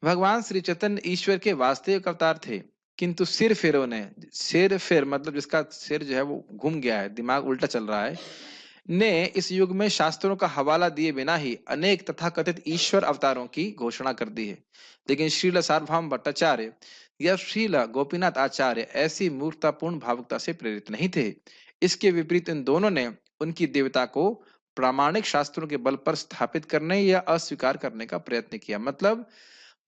भगवान श्री चैतन्य ईश्वर के वास्तविक अवतार थे, किंतु सिर फेरों ने, सिर फेर मतलब जिसका सिर जो है वो घूम गया है, दिमाग उल्टा चल रहा है, ने इस युग में शास्त्रों का हवाला दिए बिना ही अनेक तथाकथित ईश्वर अवतारों की घोषणा कर दी है। लेकिन श्रील सार्वभौम भट्टाचार्य या श्रील गोपीनाथ आचार्य ऐसी मूर्खतापूर्ण भावुकता से प्रेरित नहीं थे। इसके विपरीत इन दोनों ने उनकी देवता को प्रामाणिक शास्त्रों के बल पर स्थापित करने या अस्वीकार करने का प्रयत्न किया। मतलब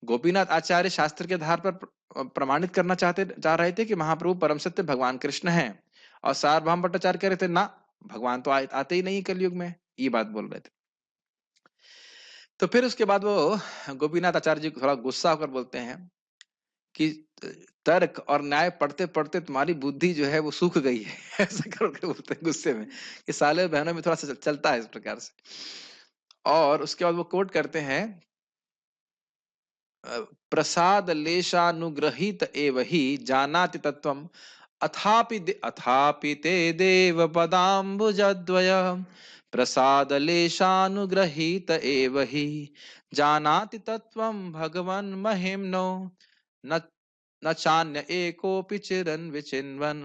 गोपीनाथ आचार्य शास्त्र के आधार पर प्रमाणित करना चाह रहे थे कि महाप्रभु परम सत्य भगवान कृष्ण हैं, और सार्वभौम भट्टाचार्य कह रहे थे ना, भगवान तो आते ही नहीं कलयुग में, ये बात बोल रहे थे। तो फिर उसके बाद वो गोपीनाथ आचार्य जी को थोड़ा गुस्सा होकर बोलते हैं कि तर्क और न्याय पढ़ते पढ़ते तुम्हारी बुद्धि जो है वो सूख गई है। ऐसा करके बोलते हैं गुस्से में कि साले बहनों में थोड़ा सा चलता है इस प्रकार से। और उसके बाद वो कोट करते हैं, प्रसाद लेशानुग्रहित एव हि जानाति तत्वम् अथापि ते देव पदाम्बुजद्वय प्रसाद लेशानुग्रहित एव हि जानाति तत्वम् भगवन् महिम्नो न न चान्य एकोपि चिरन विचिन्वन।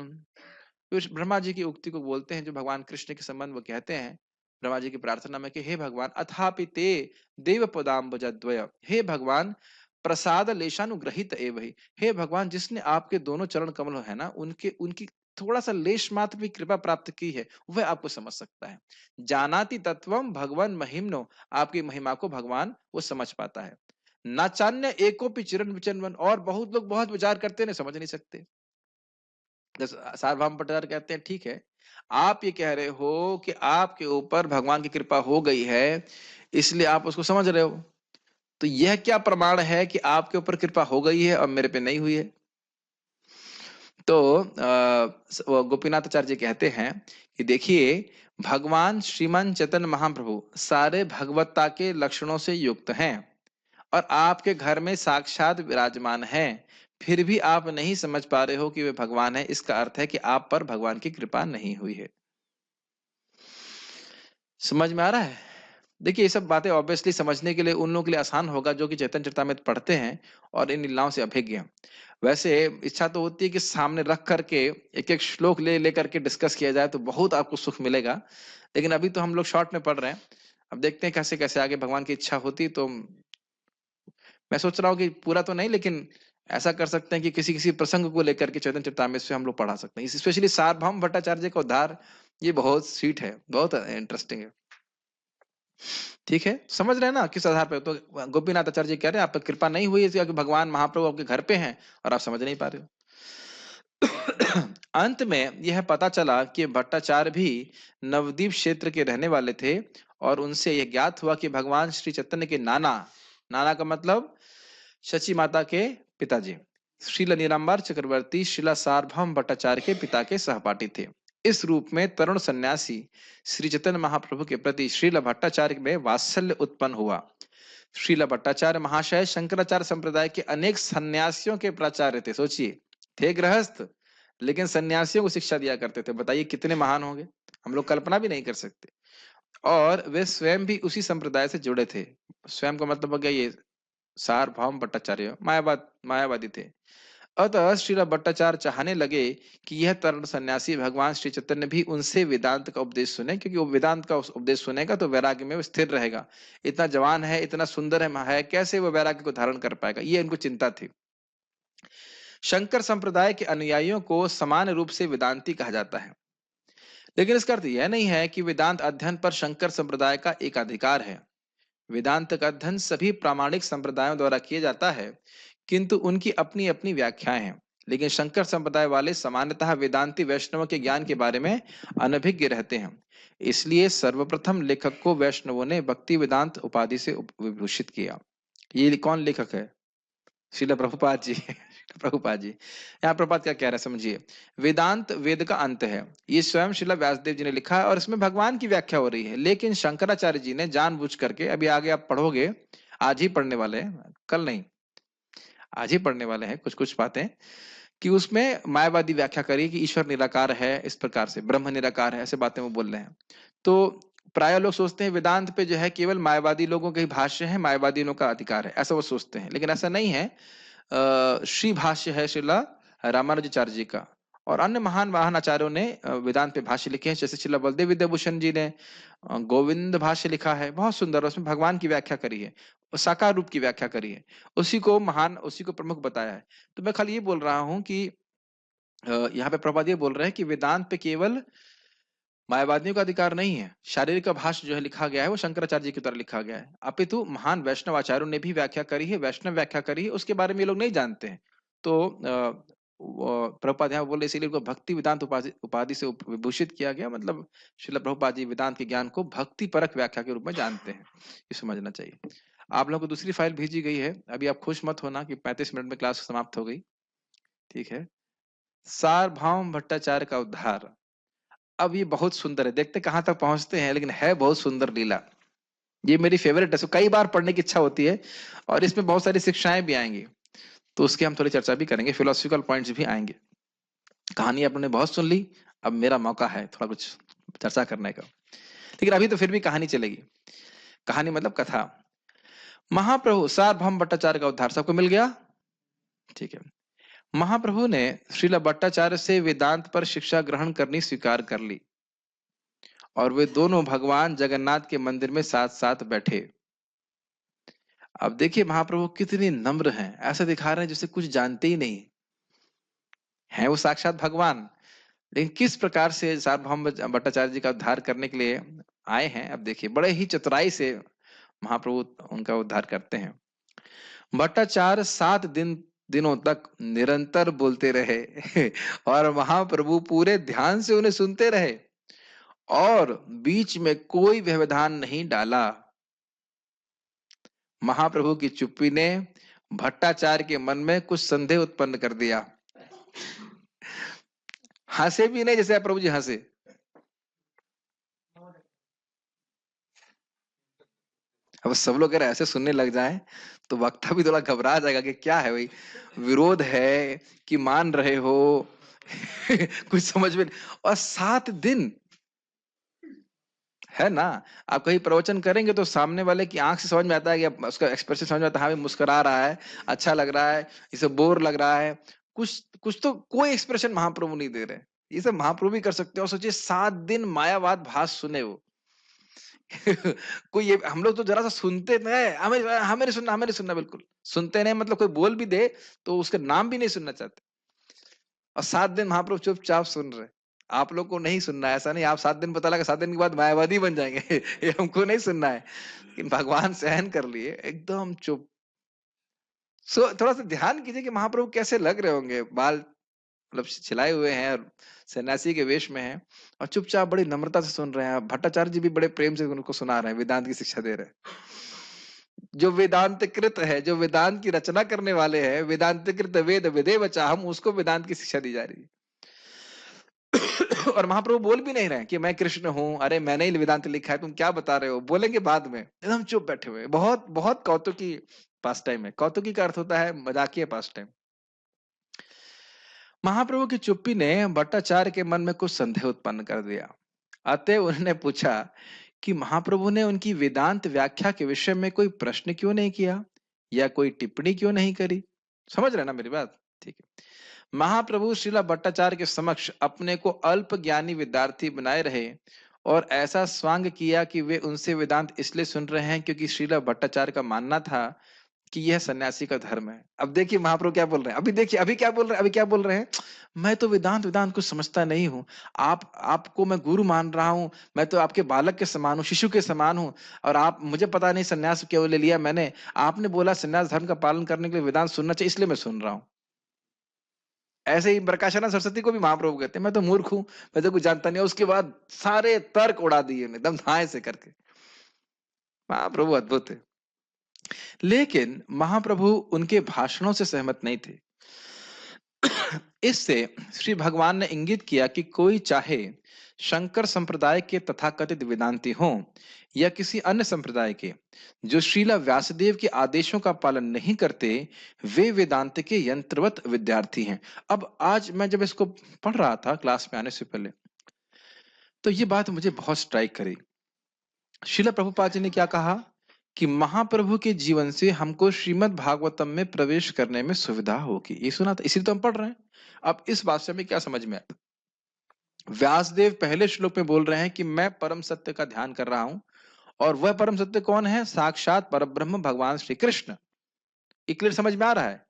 तो ब्रह्मा जी की उक्ति को बोलते हैं, जो भगवान कृष्ण के संबंध वो कहते हैं ब्रह्मा जी की प्रार्थना में कि हे भगवान अथापि ते देव पदाम्बुजद्वय, हे भगवान प्रसाद लेशानुग्रहित एव हि, हे भगवान जिसने आपके दोनों चरण कमल है ना, उनके उनकी थोड़ा सा लेश मात्र भी कृपा प्राप्त की है, वह आपको समझ सकता है। जानाति तत्वम भगवान महिम्नो, आपकी महिमा को भगवान वो समझ पाता है। नाचान्य एकोपि चिरन विचनवन, और बहुत लोग बहुत विचार करते हैं समझ नहीं सकते। सार्वभौम भट्टाचार्य कहते हैं ठीक है, आप ये कह रहे हो कि आपके ऊपर भगवान की कृपा हो गई है इसलिए आप उसको समझ रहे हो, तो यह क्या प्रमाण है कि आपके ऊपर कृपा हो गई है और मेरे पे नहीं हुई है? तो गोपीनाथ आचार्य जी कहते हैं कि देखिए, भगवान श्रीमान चैतन्य महाप्रभु सारे भगवत्ता के लक्षणों से युक्त हैं और आपके घर में साक्षात विराजमान हैं, फिर भी आप नहीं समझ पा रहे हो कि वे भगवान है। इसका अर्थ है कि आप पर भगवान की कृपा नहीं हुई है। समझ में आ रहा है? देखिए, ये सब बातें ऑब्वियसली समझने के लिए उन लोगों के लिए आसान होगा जो कि चैतन्य चरितामृत पढ़ते हैं और इन लीलाओं से अभिज्ञ हैं। वैसे इच्छा तो होती है कि सामने रख करके एक एक श्लोक ले लेकर के डिस्कस किया जाए तो बहुत आपको सुख मिलेगा, लेकिन अभी तो हम लोग शॉर्ट में पढ़ रहे हैं। अब देखते हैं कैसे कैसे आगे भगवान की इच्छा होती तो मैं सोच रहा हूँ कि पूरा तो नहीं, लेकिन ऐसा कर सकते हैं कि किसी किसी प्रसंग को लेकर के चैतन्य चरितामृत से हम लोग पढ़ा सकते हैं। स्पेशली सार्वभौम भट्टाचार्य का उद्धार, ये बहुत स्वीट है, बहुत इंटरेस्टिंग है। ठीक है, समझ रहे हैं ना किस आधार पे? तो गोपीनाथ आचार्य जी कह रहे हैं आप पर कृपा नहीं हुई है, भगवान महाप्रभु आपके घर पे हैं और आप समझ नहीं पा रहे हो। अंत में यह पता चला कि भट्टाचार्य भी नवद्वीप क्षेत्र के रहने वाले थे और उनसे यह ज्ञात हुआ कि भगवान श्री चैतन्य के नाना, नाना का मतलब शची माता के पिताजी, श्रील नीलांबर चक्रवर्ती श्रीला सार्वभौम भट्टाचार्य के पिता के सहपाठी थे। इस रूप में तरुण सन्यासी श्री चैतन्य महाप्रभु के प्रति श्रील भट्टाचार्य में वात्सल्य उत्पन्न हुआ। श्रील भट्टाचार्य महाशय शंकराचार्य संप्रदाय के अनेक सन्यासियों के प्राचार्य थे। सोचिए, थे गृहस्थ लेकिन सन्यासियों को शिक्षा दिया करते थे। बताइए कितने महान होंगे, हम लोग कल्पना भी नहीं कर सकते। और वे स्वयं भी उसी संप्रदाय से जुड़े थे। स्वयं का मतलब हो गया ये सार्वभौम भट्टाचार्य मायावादी थे। अतः श्रील भट्टाचार्य चाहने लगे कि यह तरुण सन्यासी भगवान श्री चैतन्य भी उनसे वेदांत का उपदेश सुने, क्योंकि वो वेदांत का उपदेश सुनेगा तो वैराग्य में वो स्थिर रहेगा। इतना जवान है, इतना सुंदर है, कैसे वो वैराग्य को धारण कर पाएगा, ये उनको चिंता थी। शंकर संप्रदाय के अनुयायियों को समान रूप से वेदांती कहा जाता है, लेकिन इसका अर्थ यह नहीं है कि वेदांत अध्ययन पर शंकर संप्रदाय का एक अधिकार है। वेदांत का अध्ययन सभी प्रामाणिक संप्रदायों द्वारा किया जाता है, किंतु उनकी अपनी अपनी व्याख्याएं हैं। लेकिन शंकर संप्रदाय वाले सामान्यतः वेदांती वैष्णव के ज्ञान के बारे में अनभिज्ञ रहते हैं। इसलिए सर्वप्रथम लेखक को वैष्णवों ने भक्ति वेदांत उपाधि से विभूषित किया। ये कौन लेखक है? श्रील प्रभुपाद जी। प्रभुपाद जी यहाँ प्रभुपाद क्या कह रहे हैं समझिए। वेदांत वेद का अंत है, ये स्वयं श्रीला व्यासदेव जी ने लिखा है और इसमें भगवान की व्याख्या हो रही है। लेकिन शंकराचार्य जी ने जानबूझ करके, अभी आगे आप पढ़ोगे, आज ही पढ़ने वाले हैं, कल नहीं, आज ही पढ़ने वाले हैं कुछ कुछ बातें, कि उसमें मायावादी व्याख्या करी कि ईश्वर निराकार है, इस प्रकार से ब्रह्म निराकार है, ऐसे बातें वो बोल रहे हैं। तो प्राय लोग सोचते हैं वेदांत पे जो है केवल मायावादी लोगों के ही भाष्य है, मायावादियों का अधिकार है, ऐसा वो सोचते हैं। लेकिन ऐसा नहीं है। श्री भाष्य है श्रीला रामानुजाचार्य जी का, और अन्य महान महान आचार्यों ने वेदांत पे भाष्य लिखे हैं, जैसे श्रीला बलदेव विद्याभूषण जी ने गोविंद भाष्य लिखा है, बहुत सुंदर, उसमें भगवान की व्याख्या करी है, साकार रूप की व्याख्या करी है, उसी को महान, उसी को प्रमुख बताया है। तो मैं खाली ये बोल रहा हूं कि यहाँ पे प्रभुपाद ये बोल रहे हैं कि वेदांत पे केवल मायावादियों का अधिकार नहीं है, शारीरिक का भाष्य जो है लिखा गया है वो शंकराचार्य जी की तरह लिखा गया है, अपितु महान वैष्णव आचार्यों ने भी व्याख्या करी है, वैष्णव व्याख्या करी है, उसके बारे में ये लोग नहीं जानते हैं। तो प्रभुपाद यहाँ बोले इसीलिए उनको भक्ति वेदांत उपाधि उपाधि से विभूषित किया गया, मतलब श्रील प्रभुपाद जी वेदांत के ज्ञान को भक्ति परक व्याख्या के रूप में जानते हैं, ये समझना चाहिए। आप लोगों को दूसरी फाइल भेजी गई है, अभी आप खुश मत होना कि 35 मिनट में क्लास समाप्त हो गई, ठीक है। सार्वभौम भट्टाचार्य का उद्धार, अब ये बहुत सुंदर है, देखते कहां तक पहुंचते हैं, लेकिन है बहुत सुंदर लीला। ये मेरी फेवरेट है, कई बार पढ़ने की इच्छा होती है, और इसमें बहुत सारी शिक्षाएं भी आएंगी, तो उसकी हम थोड़ी चर्चा भी करेंगे, फिलोसफिकल पॉइंट्स भी आएंगे। कहानी आपने बहुत सुन ली, अब मेरा मौका है थोड़ा कुछ चर्चा करने का, लेकिन अभी तो फिर भी कहानी चलेगी। कहानी मतलब कथा। महाप्रभु सार्वभौम भट्टाचार्य का उद्धार सबको मिल गया, ठीक है। महाप्रभु ने श्रीला भट्टाचार्य से वेदांत पर शिक्षा ग्रहण करनी स्वीकार कर ली, और वे दोनों भगवान जगन्नाथ के मंदिर में साथ साथ बैठे। अब देखिए महाप्रभु कितने नम्र हैं, ऐसा दिखा रहे हैं जैसे कुछ जानते ही नहीं है, वो साक्षात भगवान, लेकिन किस प्रकार से सार्वभौम भट्टाचार्य जी का उद्धार करने के लिए आए हैं। अब देखिए बड़े ही चतुराई से महाप्रभु उनका उद्धार करते हैं। भट्टाचार्य 7 दिनों तक निरंतर बोलते रहे और महाप्रभु पूरे ध्यान से उन्हें सुनते रहे और बीच में कोई व्यवधान नहीं डाला। महाप्रभु की चुप्पी ने भट्टाचार्य के मन में कुछ संदेह उत्पन्न कर दिया। हंसे भी नहीं जैसे प्रभु जी हंसे। अब सब लोग अगर ऐसे सुनने लग जाए तो वक्ता भी थोड़ा घबरा जाएगा कि क्या है भाई, विरोध है कि मान रहे हो कुछ समझ में। और 7 दिन है ना, आप कहीं प्रवचन करेंगे तो सामने वाले की आंख से समझ में आता है, कि उसका एक्सप्रेशन समझ में आता है, हाँ मुस्कुरा रहा है, अच्छा लग रहा है, इसे बोर लग रहा है, कुछ कुछ तो कोई एक्सप्रेशन महाप्रभु नहीं दे रहे। ये सब महाप्रभु भी कर सकते हो। और सोचिए 7 दिन मायावाद भाष सुने वो कोई ये, हम लोग तो जरा सा सुनते थे, हमें हमें नहीं सुनना, हमें नहीं सुनना, बिल्कुल सुनते नहीं, मतलब कोई बोल भी दे तो उसका नाम भी नहीं सुनना चाहते। और 7 दिन महाप्रभु चुपचाप सुन रहे। आप लोग को नहीं सुनना है, ऐसा नहीं आप 7 दिन पता लगा 7 दिन के बाद मायावादी बन जाएंगे ये हमको नहीं सुनना है। लेकिन भगवान सहन कर लिए, एकदम चुप। थोड़ा सा ध्यान कीजिए कि महाप्रभु कैसे लग रहे होंगे, बाल मतलब छिलाए हुए हैं और सन्यासी के वेश में हैं, और चुपचाप बड़ी नम्रता से सुन रहे हैं। भट्टाचार्य जी भी बड़े प्रेम से उनको सुना रहे हैं, वेदांत की शिक्षा दे रहे हैं। जो वेदांतकृत है, जो वेदांत की रचना करने वाले हैं, वेदांतकृत वेद विदेव चाहम, उसको वेदांत की शिक्षा दी जा रही है। और महाप्रभु बोल भी नहीं रहे कि मैं कृष्ण हूं, अरे मैंने ही वेदांत लिखा है, तुम क्या बता रहे हो, बोलेंगे बाद में। एकदम चुप बैठे हुए, बहुत बहुत कौतुकी पास टाइम है। कौतुकी का अर्थ होता है मजाकिया पास टाइम। महाप्रभु की चुप्पी ने भट्टाचार्य के मन में कुछ संदेह उत्पन्न कर दिया। अतः उन्होंने पूछा कि महाप्रभु ने उनकी वेदांत व्याख्या के विषय में कोई प्रश्न क्यों नहीं किया या कोई टिप्पणी क्यों नहीं करी। समझ रहे ना मेरी बात, ठीक है। महाप्रभु श्रीला भट्टाचार्य के समक्ष अपने को अल्प ज्ञानी विद्यार्थी बनाए रहे और ऐसा स्वांग किया कि वे उनसे वेदांत इसलिए सुन रहे हैं क्योंकि श्रीला भट्टाचार्य का मानना था कि यह सन्यासी का धर्म है। अब देखिए महाप्रभु क्या बोल रहे हैं, अभी देखिए अभी क्या बोल रहे हैं, अभी क्या बोल रहे हैं। मैं तो वेदांत वेदांत कुछ समझता नहीं हूँ, आपको मैं गुरु मान रहा हूँ, मैं तो आपके बालक के समान हूँ, शिशु के समान हूँ, और आप, मुझे पता नहीं सन्यास क्यों ले लिया मैंने, आपने बोला सन्यास धर्म का पालन करने के लिए वेदांत सुनना चाहिए, इसलिए मैं सुन रहा हूँ। ऐसे ही प्रकाशानंद सरस्वती को भी महाप्रभु कहते हैं मैं तो मूर्ख हूं, मैं तो कुछ जानता नहीं। उसके बाद सारे तर्क उड़ा दिए एकदम धाए से करके। महाप्रभु अद्भुत है। लेकिन महाप्रभु उनके भाषणों से सहमत नहीं थे। इससे श्री भगवान ने इंगित किया कि कोई चाहे शंकर संप्रदाय के तथाकथित वेदांती हों या किसी अन्य संप्रदाय के, जो श्रीला व्यासदेव के आदेशों का पालन नहीं करते, वे वेदांत के यंत्रवत विद्यार्थी हैं। अब आज मैं जब इसको पढ़ रहा था क्लास में आने से पहले, तो ये बात मुझे बहुत स्ट्राइक करी। श्रीला प्रभुपाद जी ने क्या कहा कि महाप्रभु के जीवन से हमको श्रीमद् भागवतम में प्रवेश करने में सुविधा होगी। ये सुना था, इसीलिए तो हम पढ़ रहे हैं। अब इस बात से हमें क्या समझ में आया? व्यासदेव पहले श्लोक में बोल रहे हैं कि मैं परम सत्य का ध्यान कर रहा हूं, और वह परम सत्य कौन है? साक्षात परब्रह्म भगवान श्री कृष्ण। क्लियर समझ में आ रहा है?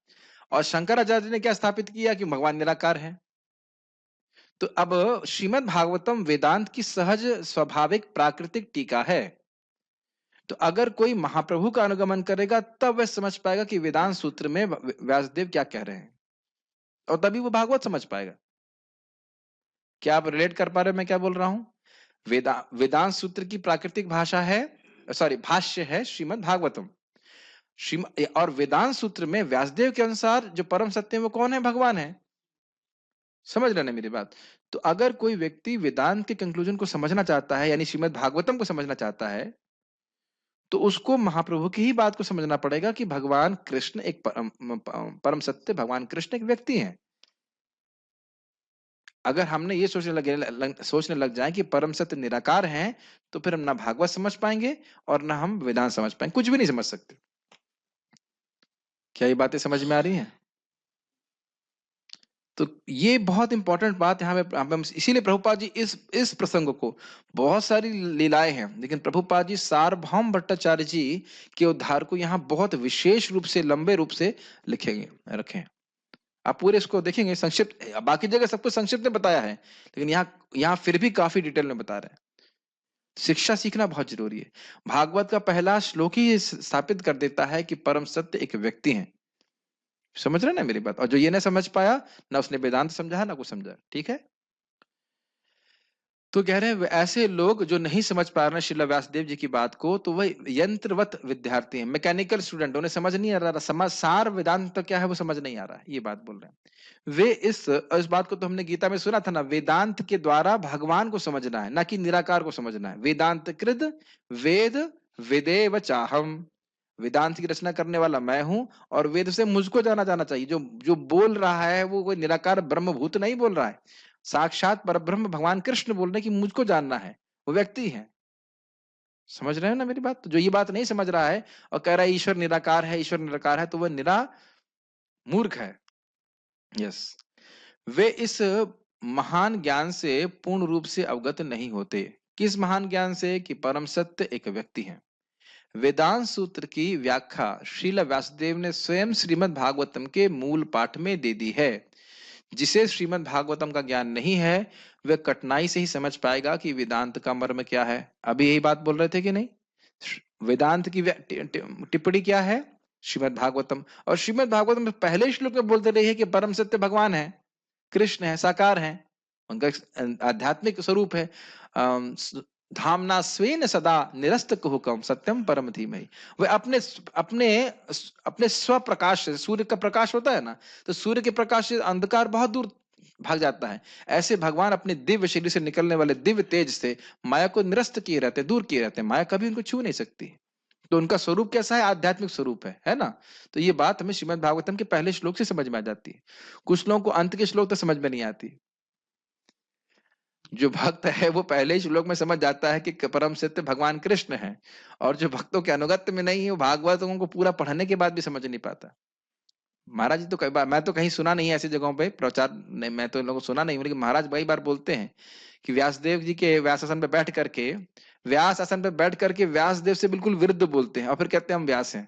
और शंकराचार्य ने क्या स्थापित किया कि भगवान निराकार है। तो अब श्रीमद् भागवतम वेदांत की सहज स्वाभाविक प्राकृतिक टीका है। तो अगर कोई महाप्रभु का अनुगमन करेगा तब वह समझ पाएगा कि वेदांत सूत्र में व्यासदेव क्या कह रहे हैं, और तभी वो भागवत समझ पाएगा। क्या आप रिलेट कर पा रहे हो मैं क्या बोल रहा हूं? वेदांत सूत्र की प्राकृतिक भाषा है, सॉरी भाष्य है श्रीमद् भागवतम। और वेदांत सूत्र में व्यासदेव के अनुसार जो परम सत्य है वो कौन है? भगवान है। समझ रहे ना मेरी बात? तो अगर कोई व्यक्ति वेदांत के कंक्लूजन को समझना चाहता है, यानी श्रीमद् भागवतम को समझना चाहता है, तो उसको महाप्रभु की ही बात को समझना पड़ेगा कि भगवान कृष्ण एक परम सत्य, भगवान कृष्ण एक व्यक्ति हैं। अगर हमने ये सोचने लग जाए कि परम सत्य निराकार हैं, तो फिर हम ना भागवत समझ पाएंगे और ना हम वेदांत समझ पाएंगे, कुछ भी नहीं समझ सकते। क्या ये बातें समझ में आ रही हैं? तो ये बहुत इंपॉर्टेंट बात है। हमें इसीलिए प्रभुपाद जी इस प्रसंग को, बहुत सारी लीलाएं हैं, लेकिन प्रभुपाद जी सार्वभौम भट्टाचार्य जी के उद्धार को यहाँ बहुत विशेष रूप से, लंबे रूप से रखें। आप पूरे इसको देखेंगे, संक्षिप्त, बाकी जगह सब कुछ संक्षिप्त में बताया है, लेकिन यहाँ फिर भी काफी डिटेल में बता रहे हैं। शिक्षा सीखना बहुत जरूरी है। भागवत का पहला श्लोक ही स्थापित कर देता है कि परम सत्य एक व्यक्ति है। समझ रहे ना मेरी बात? और जो ये ना समझ पाया, ना उसने वेदांत समझा, ना कुछ समझा। ठीक है? तो कह रहे हैं ऐसे लोग जो नहीं समझ पा रहे श्रील व्यासदेव जी की बात को, तो वह यंत्रवत विद्यार्थी हैं, मैकेनिकल स्टूडेंट, उन्हें समझ नहीं आ रहा, समझ सार वेदांत तो क्या है वो समझ नहीं आ रहा है, ये बात बोल रहे हैं वे। इस बात को तो हमने गीता में सुना था ना, वेदांत के द्वारा भगवान को समझना है, ना कि निराकार को समझना है। वेदांत कृत वेद वेदेव चाहम, वेदांत की रचना करने वाला मैं हूं, और वेद से मुझको जाना चाहिए। जो जो बोल रहा है वो कोई निराकार ब्रह्मभूत नहीं बोल रहा है, साक्षात परब्रह्म भगवान कृष्ण बोल रहे कि मुझको जानना है, वो व्यक्ति है। समझ रहे हो ना मेरी बात? तो जो ये बात नहीं समझ रहा है और कह रहा है ईश्वर निराकार है, ईश्वर निराकार है, तो वह निरा मूर्ख है। यस, वे इस महान ज्ञान से पूर्ण रूप से अवगत नहीं होते। किस महान ज्ञान से? कि परम सत्य एक व्यक्ति है। वेदांत सूत्र की व्याख्या श्रील व्यासदेव ने स्वयं श्रीमद् भागवतम के मूल पाठ में दे दी है। जिसे श्रीमद् भागवतम का ज्ञान नहीं है, वह कठिनाई से ही समझ पाएगा कि वेदांत का मर्म क्या है। अभी यही बात बोल रहे थे कि नहीं? वेदांत की टिप्पणी क्या है? श्रीमद् भागवतम। और श्रीमद् भागवतम में पहले श्लोक में बोलते रहे कि परम सत्य भगवान है, कृष्ण है, साकार है, उनका आध्यात्मिक स्वरूप है। धामना स्वेन सदा निरस्त हुकम सत्यम परम धीमहि। वह अपने अपने अपने स्वप्रकाश से, सूर्य का प्रकाश होता है ना, तो सूर्य के प्रकाश से अंधकार बहुत दूर भाग जाता है। ऐसे भगवान अपने दिव्य शरीर से निकलने वाले दिव्य तेज से माया को निरस्त किए रहते, दूर किए रहते, माया कभी उनको छू नहीं सकती। तो उनका स्वरूप कैसा है? आध्यात्मिक स्वरूप है ना? तो ये बात हमें श्रीमद् भागवतम के पहले श्लोक से समझ में आ जाती है। कुछ लोगों को अंत के श्लोक तो समझ में नहीं आती। जो भक्त है वो पहले ही श्लोक में समझ जाता है कि परम सत्य भगवान कृष्ण है, और जो भक्तों के अनुगत्य में नहीं है वो भागवतों को पूरा पढ़ने के बाद भी समझ नहीं पाता। महाराज जी तो कई बार, मैं तो कहीं सुना नहीं है ऐसी जगहों पे प्रचार नहीं, मैं तो इन लोगों को सुना नहीं, लेकिन महाराज कई बार बोलते हैं कि व्यासदेव जी के व्यास आसन पे बैठ करके, व्यास आसन पे बैठ करके व्यासदेव से बिल्कुल विरुद्ध बोलते हैं, और फिर कहते हैं हम व्यास हैं।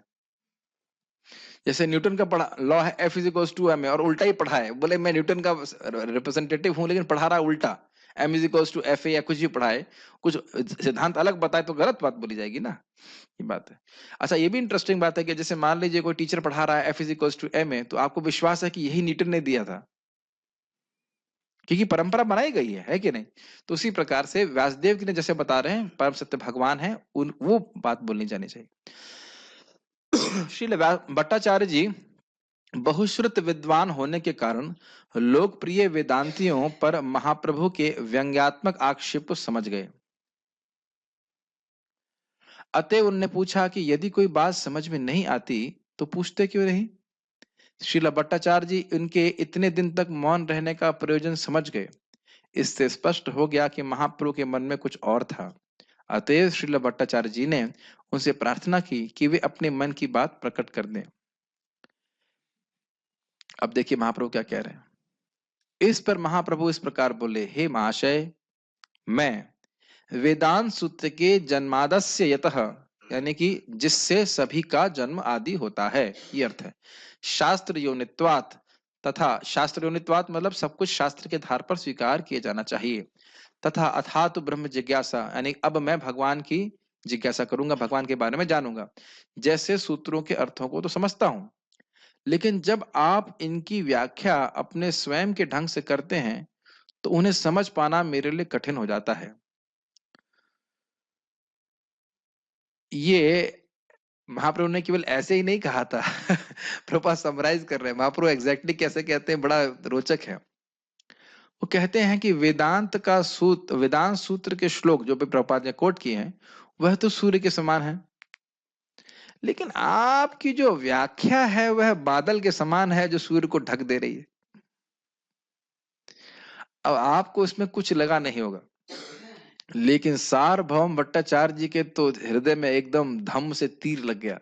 जैसे न्यूटन का पढ़ा लॉ है F = ma, और उल्टा ही पढ़ा है। बोले मैं न्यूटन का रिप्रेजेंटेटिव हूं, लेकिन पढ़ा रहा उल्टा, M = FA या कुछ भी पढ़ाए, कुछ सिद्धांत अलग बताए तो गलत बात बोली जाएगी ना, ये बात है। अच्छा, ये भी इंटरेस्टिंग बात है कि जैसे मान लीजिए कोई टीचर पढ़ा रहा है F = ma, तो आपको विश्वास है कि यही न्यूटन ने दिया था, क्योंकि परंपरा बनाई गई है कि नहीं? तो उसी प्रकार से व्यासदेव जी ने जैसे बता रहे हैं परम सत्य भगवान है, वो बात बोलनी जानी चाहिए। श्रील भट्टाचार्य जी बहुश्रुत विद्वान होने के कारण लोकप्रिय वेदांतियों पर महाप्रभु के व्यंग्यात्मक आक्षेप को समझ गए। अतः उनने पूछा कि यदि कोई बात समझ में नहीं आती तो पूछते क्यों नहीं। श्रील भट्टाचार्य जी उनके इतने दिन तक मौन रहने का प्रयोजन समझ गए। इससे स्पष्ट हो गया कि महाप्रभु के मन में कुछ और था। अतएव श्रील भट्टाचार्य जी ने उनसे प्रार्थना की कि वे अपने मन की बात प्रकट कर दें। अब देखिए महाप्रभु क्या कह रहे हैं। इस पर महाप्रभु इस प्रकार बोले, हे महाशय, मैं वेदांत सूत्र के जन्मादस्य यतः, यानी कि जिससे सभी का जन्म आदि होता है, ये अर्थ है, शास्त्र योनित्वात, तथा शास्त्र योनित्वात मतलब सब कुछ शास्त्र के आधार पर स्वीकार किए जाना चाहिए, तथा अथातु ब्रह्म जिज्ञासा, यानी अब मैं भगवान की जिज्ञासा करूंगा, भगवान के बारे में जानूंगा। जैसे सूत्रों के अर्थों को तो समझता हूं, लेकिन जब आप इनकी व्याख्या अपने स्वयं के ढंग से करते हैं तो उन्हें समझ पाना मेरे लिए कठिन हो जाता है। ये महाप्रभु ने केवल ऐसे ही नहीं कहा था। प्रभुपाद समराइज कर रहे हैं महाप्रभु एग्जैक्टली कैसे कहते हैं, बड़ा रोचक है। वो कहते हैं कि वेदांत सूत्र के श्लोक जो भी प्रभुपाद ने कोट किए हैं वह तो सूर्य के समान है, लेकिन आपकी जो व्याख्या है वह बादल के समान है जो सूर्य को ढक दे रही है। अब आपको इसमें कुछ लगा नहीं होगा, लेकिन सार्वभौम भट्टाचार्य जी के तो हृदय में एकदम धम्म से तीर लग गया।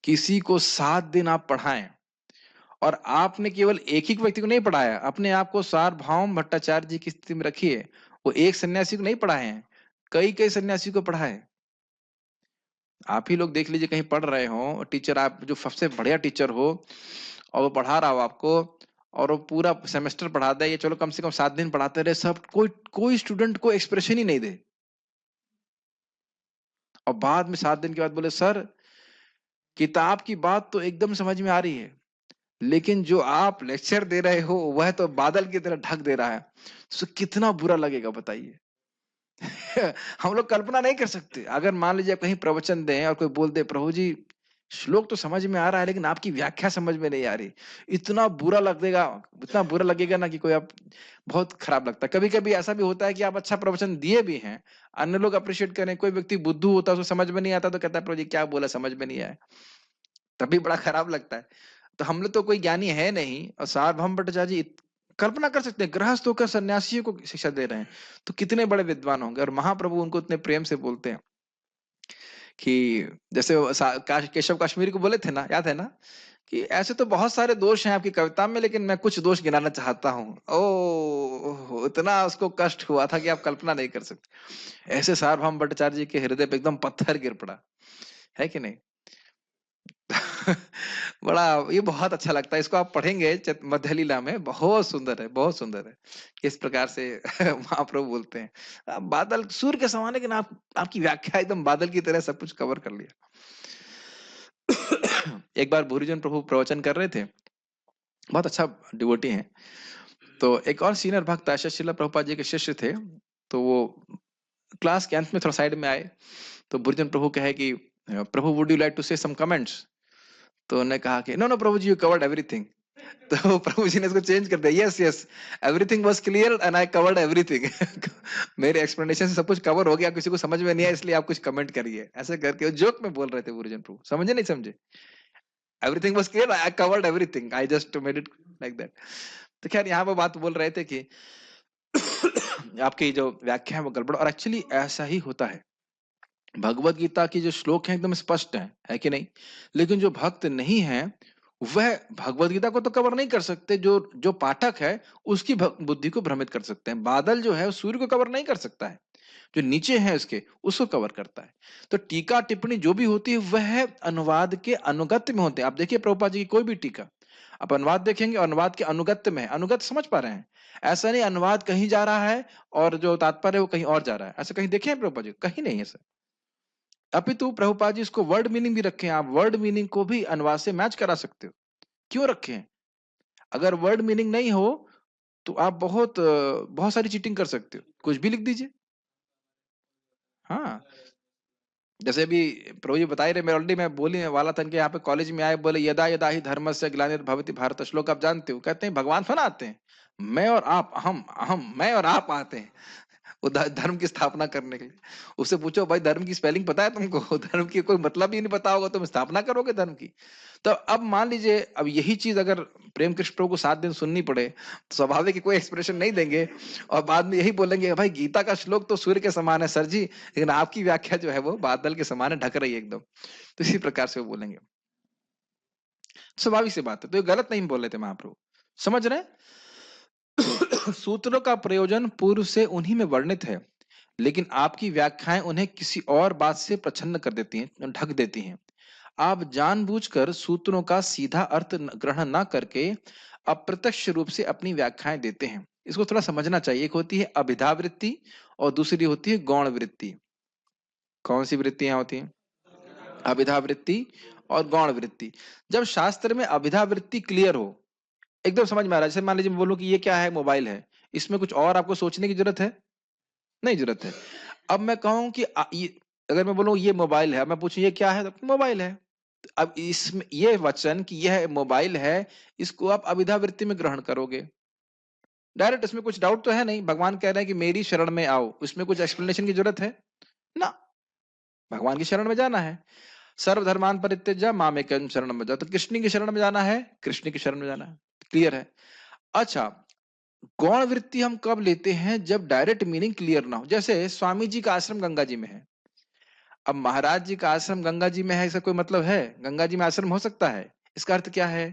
किसी को 7 दिन आप पढ़ाएं, और आपने केवल एक ही व्यक्ति को नहीं पढ़ाया, अपने आप को सार्वभौम भट्टाचार्य जी की स्थिति में रखिए। वो एक सन्यासी को नहीं पढ़ाए हैं, कई कई सन्यासी को पढ़ाए। आप ही लोग देख लीजिए, कहीं पढ़ रहे हो, टीचर आप जो सबसे बढ़िया टीचर हो और वो पढ़ा रहा हो आपको, और वो पूरा सेमेस्टर पढ़ा दे, ये चलो कम से कम 7 दिन पढ़ाते रहे, सब कोई स्टूडेंट को एक्सप्रेशन ही नहीं दे, और बाद में 7 दिन के बाद बोले सर किताब की बात तो एकदम समझ में आ रही है, लेकिन जो आप लेक्चर दे रहे हो वह तो बादल की तरह ढक दे रहा है। तो कितना बुरा लगेगा बताइए। हम लोग कल्पना नहीं कर सकते, अगर मान लीजिए आप कहीं प्रवचन दें और कोई बोल दे प्रभु जी श्लोक तो समझ में आ रहा है लेकिन आपकी व्याख्या समझ में नहीं आ रही, इतना बुरा लगेगा, इतना बुरा लगेगा ना कि कोई आप, बहुत खराब लगता है। कभी कभी ऐसा भी होता है कि आप अच्छा प्रवचन दिए भी हैं, अन्य लोग अप्रिशिएट करें, कोई व्यक्ति बुद्धू होता है, उसको समझ में नहीं आता तो कहता है प्रभु जी क्या बोला समझ में नहीं आया, तभी बड़ा खराब लगता है। तो हम लोग तो कोई ज्ञानी है नहीं, और सार्वभौम भट्टाचार्य जी कल्पना कर सकते हैं गृहस्थ होकर सन्यासियों को शिक्षा दे रहे हैं, तो कितने बड़े विद्वान होंगे। और महाप्रभु उनको इतने प्रेम से बोलते हैं कि जैसे केशव कश्मीरी को बोले थे ना, याद है ना, कि ऐसे तो बहुत सारे दोष हैं आपकी कविता में, लेकिन मैं कुछ दोष गिनाना चाहता हूँ। ओ इतना उसको कष्ट हुआ था कि आप कल्पना नहीं कर सकते। ऐसे सार्वभौम भट्टाचार्य जी के हृदय पे एकदम पत्थर गिर पड़ा है कि नहीं। बड़ा ये बहुत अच्छा लगता है, इसको आप पढ़ेंगे मध्य लीला में, बहुत सुंदर है, बहुत सुंदर है। किस प्रकार से महाप्रभु बोलते हैं बादल सूर्य के समान है, लेकिन आपकी व्याख्या एकदम बादल की तरह सब कुछ कवर कर लिया। एक बार भूरिजन प्रभु प्रवचन कर रहे थे, बहुत अच्छा डिवोटी हैं, तो एक और सीनियर भक्त आशा शिला प्रभुपाद जी के शिष्य थे, तो वो क्लास के अंत में थोड़ा साइड में आए, तो भूरिजन प्रभु कहे कि Prabhu would you like to say some comments, तो उन्होंने कहा कि no no Prabhu ji you covered everything. तो प्रभु जी ने इसको चेंज कर दिया, yes yes everything was clear and I covered everything. मेरे एक्सप्लेनेशन से सब कुछ कवर हो गया, किसी को समझ में नहीं आया इसलिए आप कुछ कमेंट करिए, ऐसे करके जोक में बोल रहे थे गुरुजन प्रभु, समझे नहीं समझे, everything was clear I covered everything I just made it like that. तो खैर यहाँ पे बात बोल रहे थे कि आपकी जो व्याख्या है वो गड़बड़, और एक्चुअली ऐसा ही होता है। भगवत गीता की जो श्लोक हैं एकदम स्पष्ट है कि नहीं, लेकिन जो भक्त नहीं है वह भगवत गीता को तो कवर नहीं कर सकते, जो जो पाठक है उसकी बुद्धि को भ्रमित कर सकते हैं। बादल जो है सूर्य को कवर नहीं कर सकता है, जो नीचे है उसके उसको कवर करता है। तो टीका टिप्पणी जो भी होती है वह अनुवाद के अनुगत्य में होते हैं। आप देखिए प्रभुपाद जी की कोई भी टीका आप अनुवाद देखेंगे, अनुवाद के अनुगत्य में है, अनुगत्य समझ पा रहे हैं, ऐसा नहीं अनुवाद कहीं जा रहा है और जो तात्पर्य है वो कहीं और जा रहा है, ऐसा कहीं देखे हैं प्रभुपाद जी? कहीं नहीं है सर। अपितु प्रभुपाद जी इसको वर्ड मीनिंग भी रखे हैं, आप वर्ड मीनिंग को भी अनुवाद से मैच करा सकते हो। क्यों रखे हैं? अगर वर्ड मीनिंग नहीं हो तो आप बहुत सारी चीटिंग कर सकते हो, कुछ भी लिख दीजिए। हाँ जैसे अभी प्रभु जी बता ही रहे, मैं ऑलरेडी मैं बोलने वाला था कि यहाँ पे कॉलेज में आए, बोले यदा यदा ही धर्मस्य ग्लानिर्भवति भारत, श्लोक आप जानते हो, कहते हैं भगवान थोड़ा आते हैं, मैं और आप, हम मैं और आप आते हैं वो धर्म की स्थापना करने के लिए। उससे पूछो भाई धर्म की स्पेलिंग पता है तुमको? धर्म की कोई मतलब ही नहीं पता होगा, तुम स्थापना करोगे धर्म की? तो अब मान लीजिए, अब यही चीज अगर प्रेम कृष्ण प्रभु को 7 दिन सुननी पड़े तो स्वाभाविक कोई एक्सप्रेशन नहीं देंगे, और बाद में यही बोलेंगे भाई गीता का श्लोक तो सूर्य के समान है सर जी, लेकिन आपकी व्याख्या जो है वो बादल के समान है, ढक रही है एकदम। तो इसी प्रकार से वो बोलेंगे, स्वाभाविक सी बात है। तो ये गलत नहीं बोल रहे थे महाप्रभु, समझ रहे हैं? सूत्रों का प्रयोजन पूर्व से उन्हीं में वर्णित है, लेकिन आपकी व्याख्याएं उन्हें किसी और बात से प्रच्छन्न कर देती हैं, ढक देती हैं। आप जानबूझकर सूत्रों का सीधा अर्थ ग्रहण न करके अप्रत्यक्ष रूप से अपनी व्याख्याएं देते हैं। इसको थोड़ा समझना चाहिए। एक होती है अभिधा वृत्ति और दूसरी होती है गौण वृत्ति। कौन सी वृत्तियां होती हैं? अभिधा वृत्ति और गौण वृत्ति। जब शास्त्र में अभिधा वृत्ति क्लियर हो, एकदम समझ में आ रहा है, जैसे मान लीजिए मैं बोलूं कि ये क्या है, मोबाइल है, इसमें कुछ और आपको सोचने की जरूरत है? नहीं जरूरत है। अब मैं कहूं कि अगर मैं बोलूं ये मोबाइल है, मैं पूछूं ये क्या है, तो मोबाइल है। अब इसमें ये वचन कि यह मोबाइल है, इसको आप अभिधा वृत्ति में ग्रहण करोगे डायरेक्ट, इसमें कुछ डाउट तो है नहीं। भगवान कह रहे हैं कि मेरी शरण में आओ, इसमें कुछ एक्सप्लेनेशन की जरूरत है ना? भगवान की शरण में जाना है। सर्वधर्मान परित्यज्य मामेकं शरणं व्रज, तो कृष्ण की शरण में जाना है, कृष्ण की शरण में जाना है, क्लियर है। अच्छा, गौण वृत्ति हम कब लेते हैं? जब डायरेक्ट मीनिंग क्लियर ना हो। जैसे स्वामी जी का आश्रम गंगा जी में है, अब महाराज जी का आश्रम गंगा जी में है, इसका कोई मतलब है? गंगा जी में आश्रम हो सकता है? इसका अर्थ क्या है?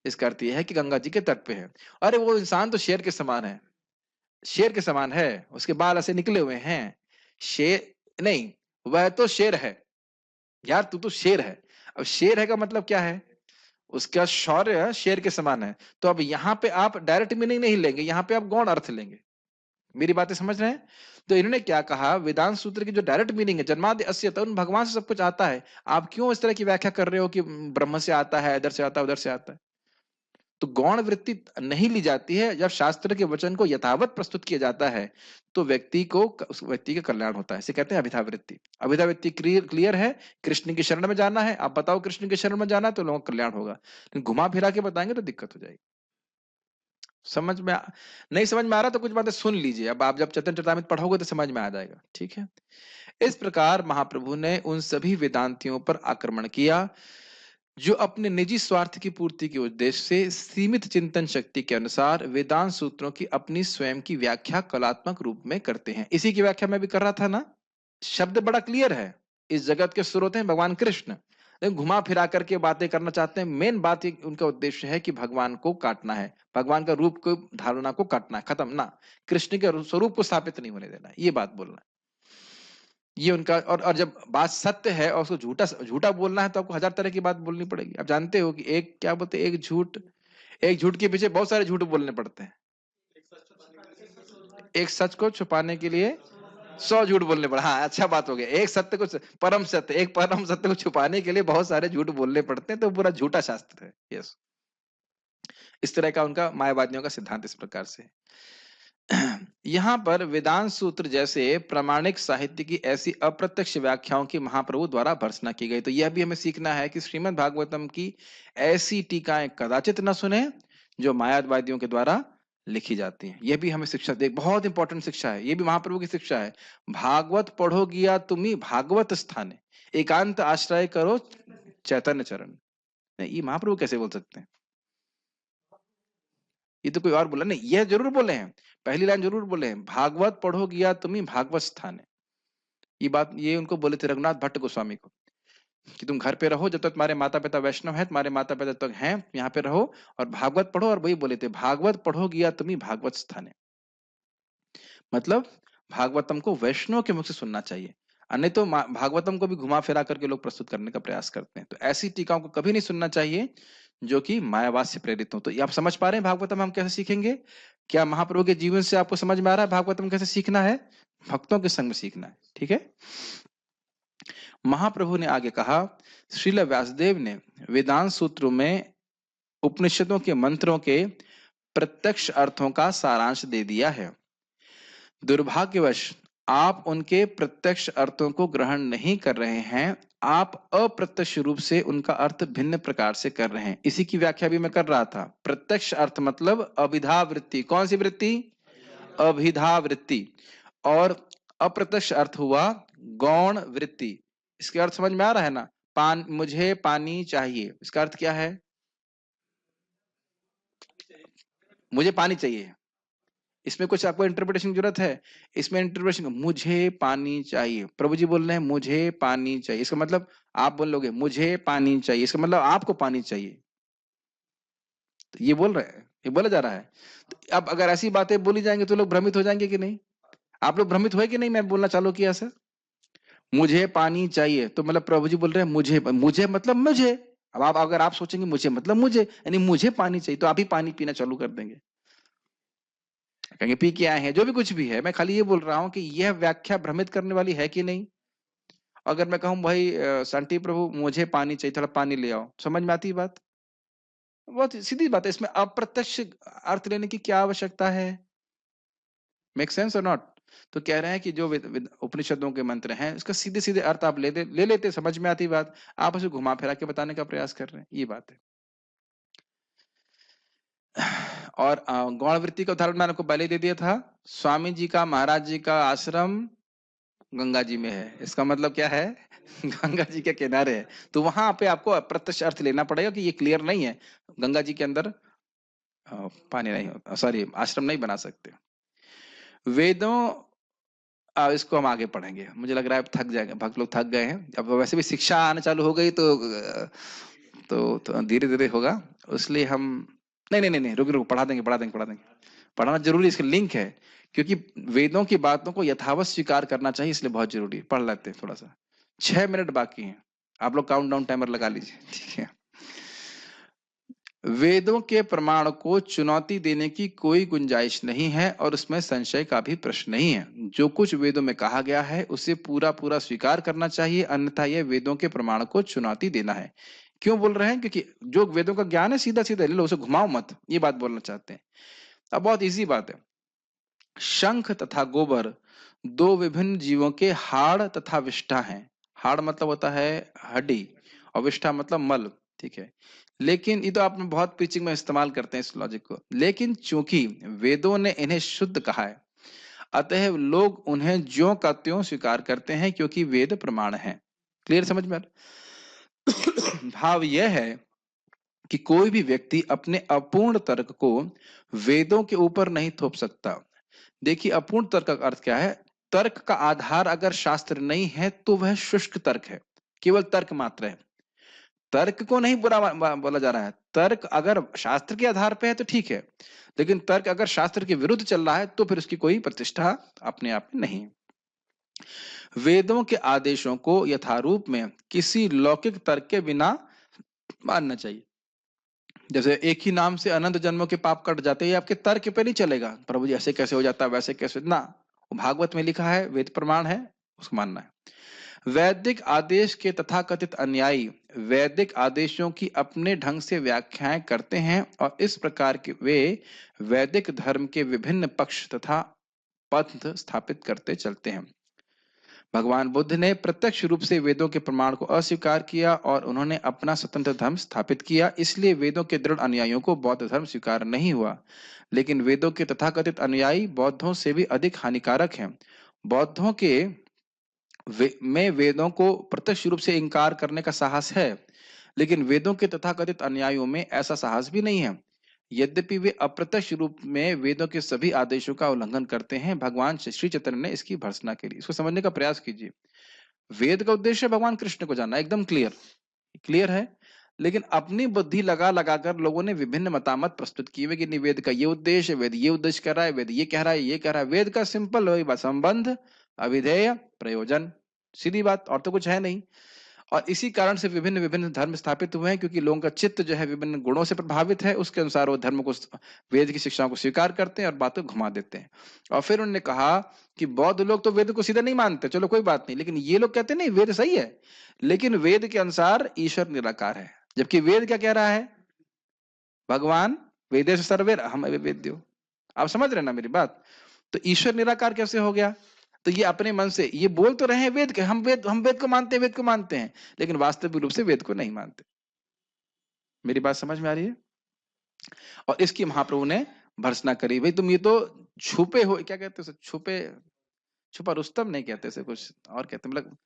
इसका अर्थ यह है कि गंगा जी के तट पे है। अरे वो इंसान तो शेर के समान है, शेर के समान है, उसके बाल ऐसे निकले हुए हैं, शेर नहीं, वह तो शेर है यार, तू तो शेर है। अब शेर है का मतलब क्या है? उसका शौर्य शेर के समान है। तो अब यहाँ पे आप डायरेक्ट मीनिंग नहीं लेंगे, यहाँ पे आप गौण अर्थ लेंगे। मेरी बातें समझ रहे हैं? तो इन्होंने क्या कहा, वेदांत सूत्र की जो डायरेक्ट मीनिंग है, जन्मादि अस्य, तो उन भगवान से सब कुछ आता है, आप क्यों इस तरह की व्याख्या कर रहे हो कि ब्रह्म से आता है, इधर से आता है, उधर से आता है? तो गौण वृत्ति नहीं ली जाती है। जब शास्त्र के वचन को यथावत प्रस्तुत किया जाता है तो व्यक्ति को, उस व्यक्ति का कल्याण होता है। इसे कहते हैं अभिधा वृत्ति। अभिधा वृत्ति क्लियर है, कृष्ण की शरण में जाना है, आप बताओ कृष्ण की शरण में जाना है तो लोगों का कल्याण होगा, लेकिन घुमा फिरा के बताएंगे तो दिक्कत हो जाएगी। समझ में नहीं समझ में आ रहा तो कुछ बातें सुन लीजिए, अब आप जब चैतन्य चरितामृत पढ़ोगे तो समझ में आ जाएगा, ठीक है? इस प्रकार महाप्रभु ने उन सभी वेदांतियों पर आक्रमण किया जो अपने निजी स्वार्थ की पूर्ति के उद्देश्य से सीमित चिंतन शक्ति के अनुसार वेदांत सूत्रों की अपनी स्वयं की व्याख्या कलात्मक रूप में करते हैं। इसी की व्याख्या मैं भी कर रहा था ना, शब्द बड़ा क्लियर है, इस जगत के स्रोत हैं भगवान कृष्ण, लेकिन घुमा फिरा करके बातें करना चाहते हैं। मेन बात उनका उद्देश्य है कि भगवान को काटना है, भगवान का रूप को, धारणा को काटना है, खत्म ना, कृष्ण के स्वरूप को स्थापित नहीं होने देना है, ये बात बोलना है। ये उनका, और जब बात सत्य है और उसको झूठा झूठा बोलना है तो आपको 1000 तरह की बात बोलनी पड़ेगी। आप जानते हो कि एक क्या बोलते हैं, एक झूठ के पीछे बहुत सारे झूठ बोलने पड़ते हैं। एक सच को छुपाने के लिए 100 झूठ बोलने पड़े। हाँ, अच्छा बात हो गया। एक सत्य को, परम सत्य, एक परम सत्य को छुपाने के लिए बहुत सारे झूठ बोलने पड़ते हैं, तो पूरा झूठा शास्त्र है। यस, इस तरह का उनका मायावादियों का सिद्धांत इस प्रकार से। यहाँ पर वेदांत सूत्र जैसे प्रामाणिक साहित्य की ऐसी अप्रत्यक्ष व्याख्याओं की महाप्रभु द्वारा भर्त्सना की गई। तो यह भी हमें सीखना है कि श्रीमद् भागवतम की ऐसी टीकाएं कदाचित न सुने जो मायावादियों के द्वारा लिखी जाती हैं। यह भी हमें शिक्षा दे, बहुत इंपॉर्टेंट शिक्षा है, ये भी महाप्रभु की शिक्षा है। भागवत पढ़ो गिया तुम्ही भागवत स्थाने, एकांत आश्रय करो चैतन्य चरण। ये महाप्रभु कैसे बोल सकते हैं? ये तो कोई और बोला नहीं, यह जरूर बोले हैं, पहली लाइन जरूर बोले हैं, भागवत पढ़ो गिया तुम्ही भागवत स्थान है। ये बात ये उनको बोले थे रघुनाथ भट्ट गोस्वामी को, कि तुम घर पे रहो जब तक तुम्हारे माता पिता वैष्णव है, तुम्हारे माता पिता तक हैं, यहाँ पे रहो और भागवत पढ़ो। और वही बोले थे, भागवत पढ़ो गिया तुम्ही भागवत स्थान है, मतलब भागवतम को वैष्णव के मुख से सुनना चाहिए। अन्य तो भागवतम को भी घुमा फिरा करके लोग प्रस्तुत करने का प्रयास करते हैं। तो ऐसी टीकाओं को कभी नहीं सुनना चाहिए जो कि मायावाद से प्रेरित हो। तो ये आप समझ पा रहे हैं भागवतम हम कैसे सीखेंगे? क्या महाप्रभु के जीवन से आपको समझ में आ रहा है भागवतम कैसे सीखना है? भक्तों के संग में सीखना है, ठीक है? महाप्रभु ने आगे कहा, श्रील व्यासदेव ने वेदांत सूत्रों में उपनिषदों के मंत्रों के प्रत्यक्ष अर्थों का सारांश दे दिया है। दुर्भाग्यवश आप उनके प्रत्यक्ष अर्थों को ग्रहण नहीं कर रहे हैं, आप अप्रत्यक्ष रूप से उनका अर्थ भिन्न प्रकार से कर रहे हैं। इसी की व्याख्या भी मैं कर रहा था। प्रत्यक्ष अर्थ मतलब अभिधा वृत्ति। कौन सी वृत्ति? अभिधा वृत्ति। और अप्रत्यक्ष अर्थ हुआ गौण वृत्ति। इसके अर्थ समझ में आ रहा है ना? मुझे पानी चाहिए, इसका अर्थ क्या है? मुझे पानी चाहिए। इसमें कुछ आपको इंटरप्रिटेशन की जरूरत है? इसमें इंटरप्रिटेशन, मुझे पानी चाहिए, प्रभु जी बोल रहे हैं मुझे पानी चाहिए, इसका मतलब आप बोलोगे मुझे पानी चाहिए, इसका मतलब आपको पानी चाहिए। तो ये बोल रहे हैं, ये बोला जा रहा है। तो अब अगर ऐसी बातें बोली जाएंगे तो लोग भ्रमित हो जाएंगे कि नहीं? आप लोग भ्रमित हुए कि नहीं? मैं बोलना चालू किया सर, मुझे पानी चाहिए, तो मतलब प्रभु जी बोल रहे हैं मुझे, मुझे मतलब मुझे। अब आप अगर आप सोचेंगे मुझे मतलब मुझे, यानी मुझे पानी चाहिए, तो आप ही पानी पीना चालू कर देंगे, कहेंगे पी के आए हैं, जो भी कुछ भी है। मैं खाली ये बोल रहा हूं कि यह व्याख्या भ्रमित करने वाली है कि नहीं? अगर मैं कहूं भाई शांति प्रभु मुझे पानी चाहिए, थोड़ा पानी ले आओ, समझ में आती है बात? बहुत सीधी बात है, इसमें अप्रत्यक्ष अर्थ लेने की क्या आवश्यकता है? मेक सेंस और नॉट? तो कह रहे हैं कि जो उपनिषदों के मंत्र हैं, इसका सीधे सीधे अर्थ आप ले लेते, समझ में आती बात, आप उसे घुमा फिरा के बताने का प्रयास कर रहे हैं, ये बात है। और गौण वृत्ति का उदाहरण मैंने आपको पहले दे दिया था। स्वामी जी का, महाराज जी का आश्रम गंगा जी में है, इसका मतलब क्या है? गंगा जी के किनारे है, तो वहां पे आपको अप्रत्यक्ष अर्थ लेना पड़ेगा कि ये क्लियर नहीं है, गंगा जी के अंदर पानी नहीं होता, सॉरी आश्रम नहीं बना सकते। वेदों, इसको हम आगे पढ़ेंगे, मुझे लग रहा है थक जाएंगे, भक्त लोग थक गए हैं। अब वैसे भी शिक्षा आना चालू हो गई तो धीरे धीरे होगा, इसलिए हम नहीं रुक रुक पढ़ा देंगे। पढ़ाना जरूरी, इसका लिंक है, क्योंकि वेदों की बातों को यथावत स्वीकार करना चाहिए, इसलिए बहुत जरूरी है। पढ़ लेते हैं थोड़ा सा, 6 मिनट बाकी हैं, आप लोग काउंट डाउन टाइमर लगा लीजिए, ठीक है। वेदों के प्रमाण को चुनौती देने की कोई गुंजाइश नहीं है और उसमें संशय का भी प्रश्न नहीं है। जो कुछ वेदों में कहा गया है उसे पूरा पूरा स्वीकार करना चाहिए, अन्यथा यह वेदों के प्रमाण को चुनौती देना है। क्यों बोल रहे हैं? क्योंकि जो वेदों का ज्ञान है सीधा सीधा ले लो, उसे घुमाओ मत, ये बात बोलना चाहते हैं। अब बहुत इजी बात है, शंख तथा गोबर दो विभिन्न जीवों के हाड़ तथा विष्ठा हैं। हाड़ मतलब होता है हड्डी, और विष्ठा मतलब मल, ठीक है। लेकिन ये तो आपने बहुत पिचिंग में इस्तेमाल करते हैं इस लॉजिक को, लेकिन चूंकि वेदों ने इन्हें शुद्ध कहा है, अतः लोग उन्हें ज्यों का त्यों स्वीकार करते हैं, क्योंकि वेद प्रमाण है। क्लियर समझ में? भाव यह है कि कोई भी व्यक्ति अपने अपूर्ण तर्क को वेदों के ऊपर नहीं थोप सकता। देखिए अपूर्ण तर्क का अर्थ क्या है? तर्क का आधार अगर शास्त्र नहीं है तो वह शुष्क तर्क है, केवल तर्क मात्र है। तर्क को नहीं बुरा बोला जा रहा है, तर्क अगर शास्त्र के आधार पे है तो ठीक है, लेकिन तर्क अगर शास्त्र के विरुद्ध चल रहा है तो फिर उसकी कोई प्रतिष्ठा अपने आप में नहीं। वेदों के आदेशों को यथारूप में किसी लौकिक तर्क के बिना मानना चाहिए। जैसे एक ही नाम से अनंत जन्मों के पाप कट जाते हैं, आपके तर्क पे नहीं चलेगा, प्रभु जी ऐसे कैसे हो जाता है, वैसे कैसे ना, भागवत में लिखा है, वेद प्रमाण है, उसको मानना है। वैदिक आदेश के तथाकथित अनुयायी वैदिक आदेशों की अपने ढंग से व्याख्याएं करते हैं और इस प्रकार के वे वैदिक धर्म के विभिन्न पक्ष तथा पंथ स्थापित करते चलते हैं। भगवान बुद्ध ने प्रत्यक्ष रूप से वेदों के प्रमाण को अस्वीकार किया और उन्होंने अपना स्वतंत्र धर्म स्थापित किया, इसलिए वेदों के दृढ़ अनुयायियों को बौद्ध धर्म स्वीकार नहीं हुआ। लेकिन वेदों के तथाकथित अनुयायी बौद्धों से भी अधिक हानिकारक हैं। बौद्धों के में वेदों को प्रत्यक्ष रूप से इंकार करने का साहस है, लेकिन वेदों के तथाकथित अनुयायियों में ऐसा साहस भी नहीं है। यद्यपि वे अप्रत्यक्ष रूप में वेदों के सभी आदेशों का उल्लंघन करते हैं। भगवान श्री चैतन्य ने इसकी भर्त्सना के लिए, इसको समझने का प्रयास कीजिए। वेद का उद्देश्य भगवान कृष्ण को जानना, एकदम क्लियर क्लियर है, लेकिन अपनी बुद्धि लगा लगा कर लोगों ने विभिन्न मतामत प्रस्तुत किए हुए कि नहीं वेद का ये उद्देश्य, वेद ये उद्देश्य कर रहा है, वेद ये कह रहा है, ये कह रहा है। वेद का सिंपल वही बात, संबंध, अभिधेय, प्रयोजन, सीधी बात, और तो कुछ है नहीं। और इसी कारण से विभिन्न विभिन्न धर्म स्थापित हुए हैं, क्योंकि लोगों का चित्त जो है विभिन्न गुणों से प्रभावित है, उसके अनुसार वो धर्म को, वेद की शिक्षाओं को स्वीकार करते हैं और बातों को घुमा देते हैं। और फिर उन्होंने कहा कि बौद्ध लोग तो वेद को सीधा नहीं मानते, चलो कोई बात नहीं, लेकिन ये लोग कहते नहीं वेद सही है, लेकिन वेद के अनुसार ईश्वर निराकार है, जबकि वेद क्या कह रहा है? भगवान वेदेश सर्वे हम वेद्यो। आप समझ रहे ना मेरी बात? तो ईश्वर निराकार कैसे हो गया? तो ये अपने मन से ये बोल तो रहे हैं वेद के, हम वेद को मानते हैं, वेद को मानते हैं, लेकिन वास्तविक रूप से वेद को नहीं मानते। मेरी बात समझ में आ रही है? और इसकी महाप्रभु ने भर्त्सना करी, भाई तुम ये तो छुपे हो, क्या कहते हैं, छुपा रुस्तम नहीं कहते से, कुछ और कहते, मतलब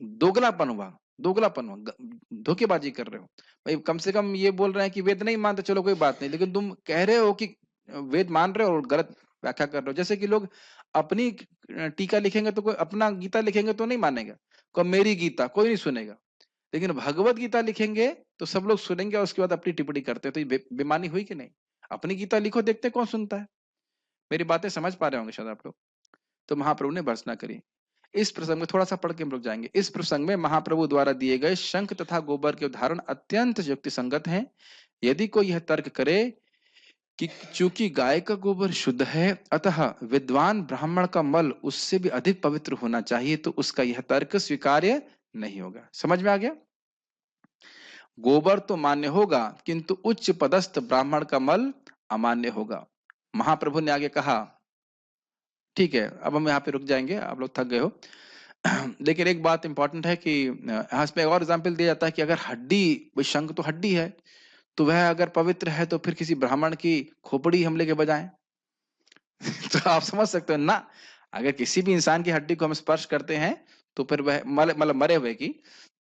दोगलापन हुआ, धोखेबाजी कर रहे हो। भाई कम से कम ये बोल रहे हैं कि वेद नहीं मानते, चलो कोई बात नहीं, लेकिन तुम कह रहे हो कि वेद मान रहे हो और गलत व्याख्या कर रहे हो। जैसे कि लोग अपनी टीका लिखेंगे तो कोई अपना गीता लिखेंगे तो नहीं मानेगा, कोई मेरी गीता कोई नहीं सुनेगा, लेकिन भगवत गीता लिखेंगे तो सब लोग सुनेंगे और उसके बाद अपनी टिप्पणी करते हैं। तो ये बेमानी हुई कि नहीं? अपनी गीता लिखो, देखते कौन सुनता है। मेरी बातें समझ पा रहे होंगे शायद आप लोग। तो महाप्रभु ने भर्त्सना करी। इस प्रसंग में थोड़ा सा पढ़ के हम रुक जाएंगे। इस प्रसंग में महाप्रभु द्वारा दिए गए शंख तथा गोबर के उदाहरण अत्यंत युक्ति संगत हैं। यदि कोई यह तर्क करे कि चूंकि गाय का गोबर शुद्ध है अतः विद्वान ब्राह्मण का मल उससे भी अधिक पवित्र होना चाहिए, तो उसका यह तर्क स्वीकार्य नहीं होगा। समझ में आ गया? गोबर तो मान्य होगा, किंतु उच्च पदस्थ ब्राह्मण का मल अमान्य होगा। महाप्रभु ने आगे कहा, ठीक है, अब हम यहाँ पे रुक जाएंगे, आप लोग थक गए हो। लेकिन एक बात इंपॉर्टेंट है कि यहाँ इसमें और एग्जाम्पल दिया जाता है कि अगर हड्डी, शंख तो हड्डी है, तो वह अगर पवित्र है तो फिर किसी ब्राह्मण की खोपड़ी हम लेके बजाएं? तो आप समझ सकते हो ना, अगर किसी भी इंसान की हड्डी को हम स्पर्श करते हैं तो फिर वह मतलब मरे हुए की,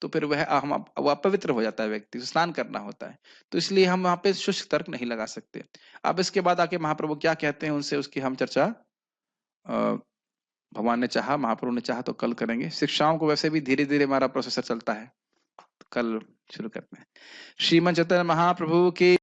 तो फिर वो अपवित्र हो जाता है, व्यक्ति को स्नान करना होता है। तो इसलिए हम वहां पे शुष्क तर्क नहीं लगा सकते। अब इसके बाद आके महाप्रभु क्या कहते हैं उनसे, उसकी हम चर्चा भगवान ने चाहा, महाप्रभु ने चाहा तो कल करेंगे। शिक्षाओं को वैसे भी धीरे धीरे हमारा प्रोसेसर चलता है, तो कल शुरू करते हैं। श्रीमद् चैतन्य महाप्रभु की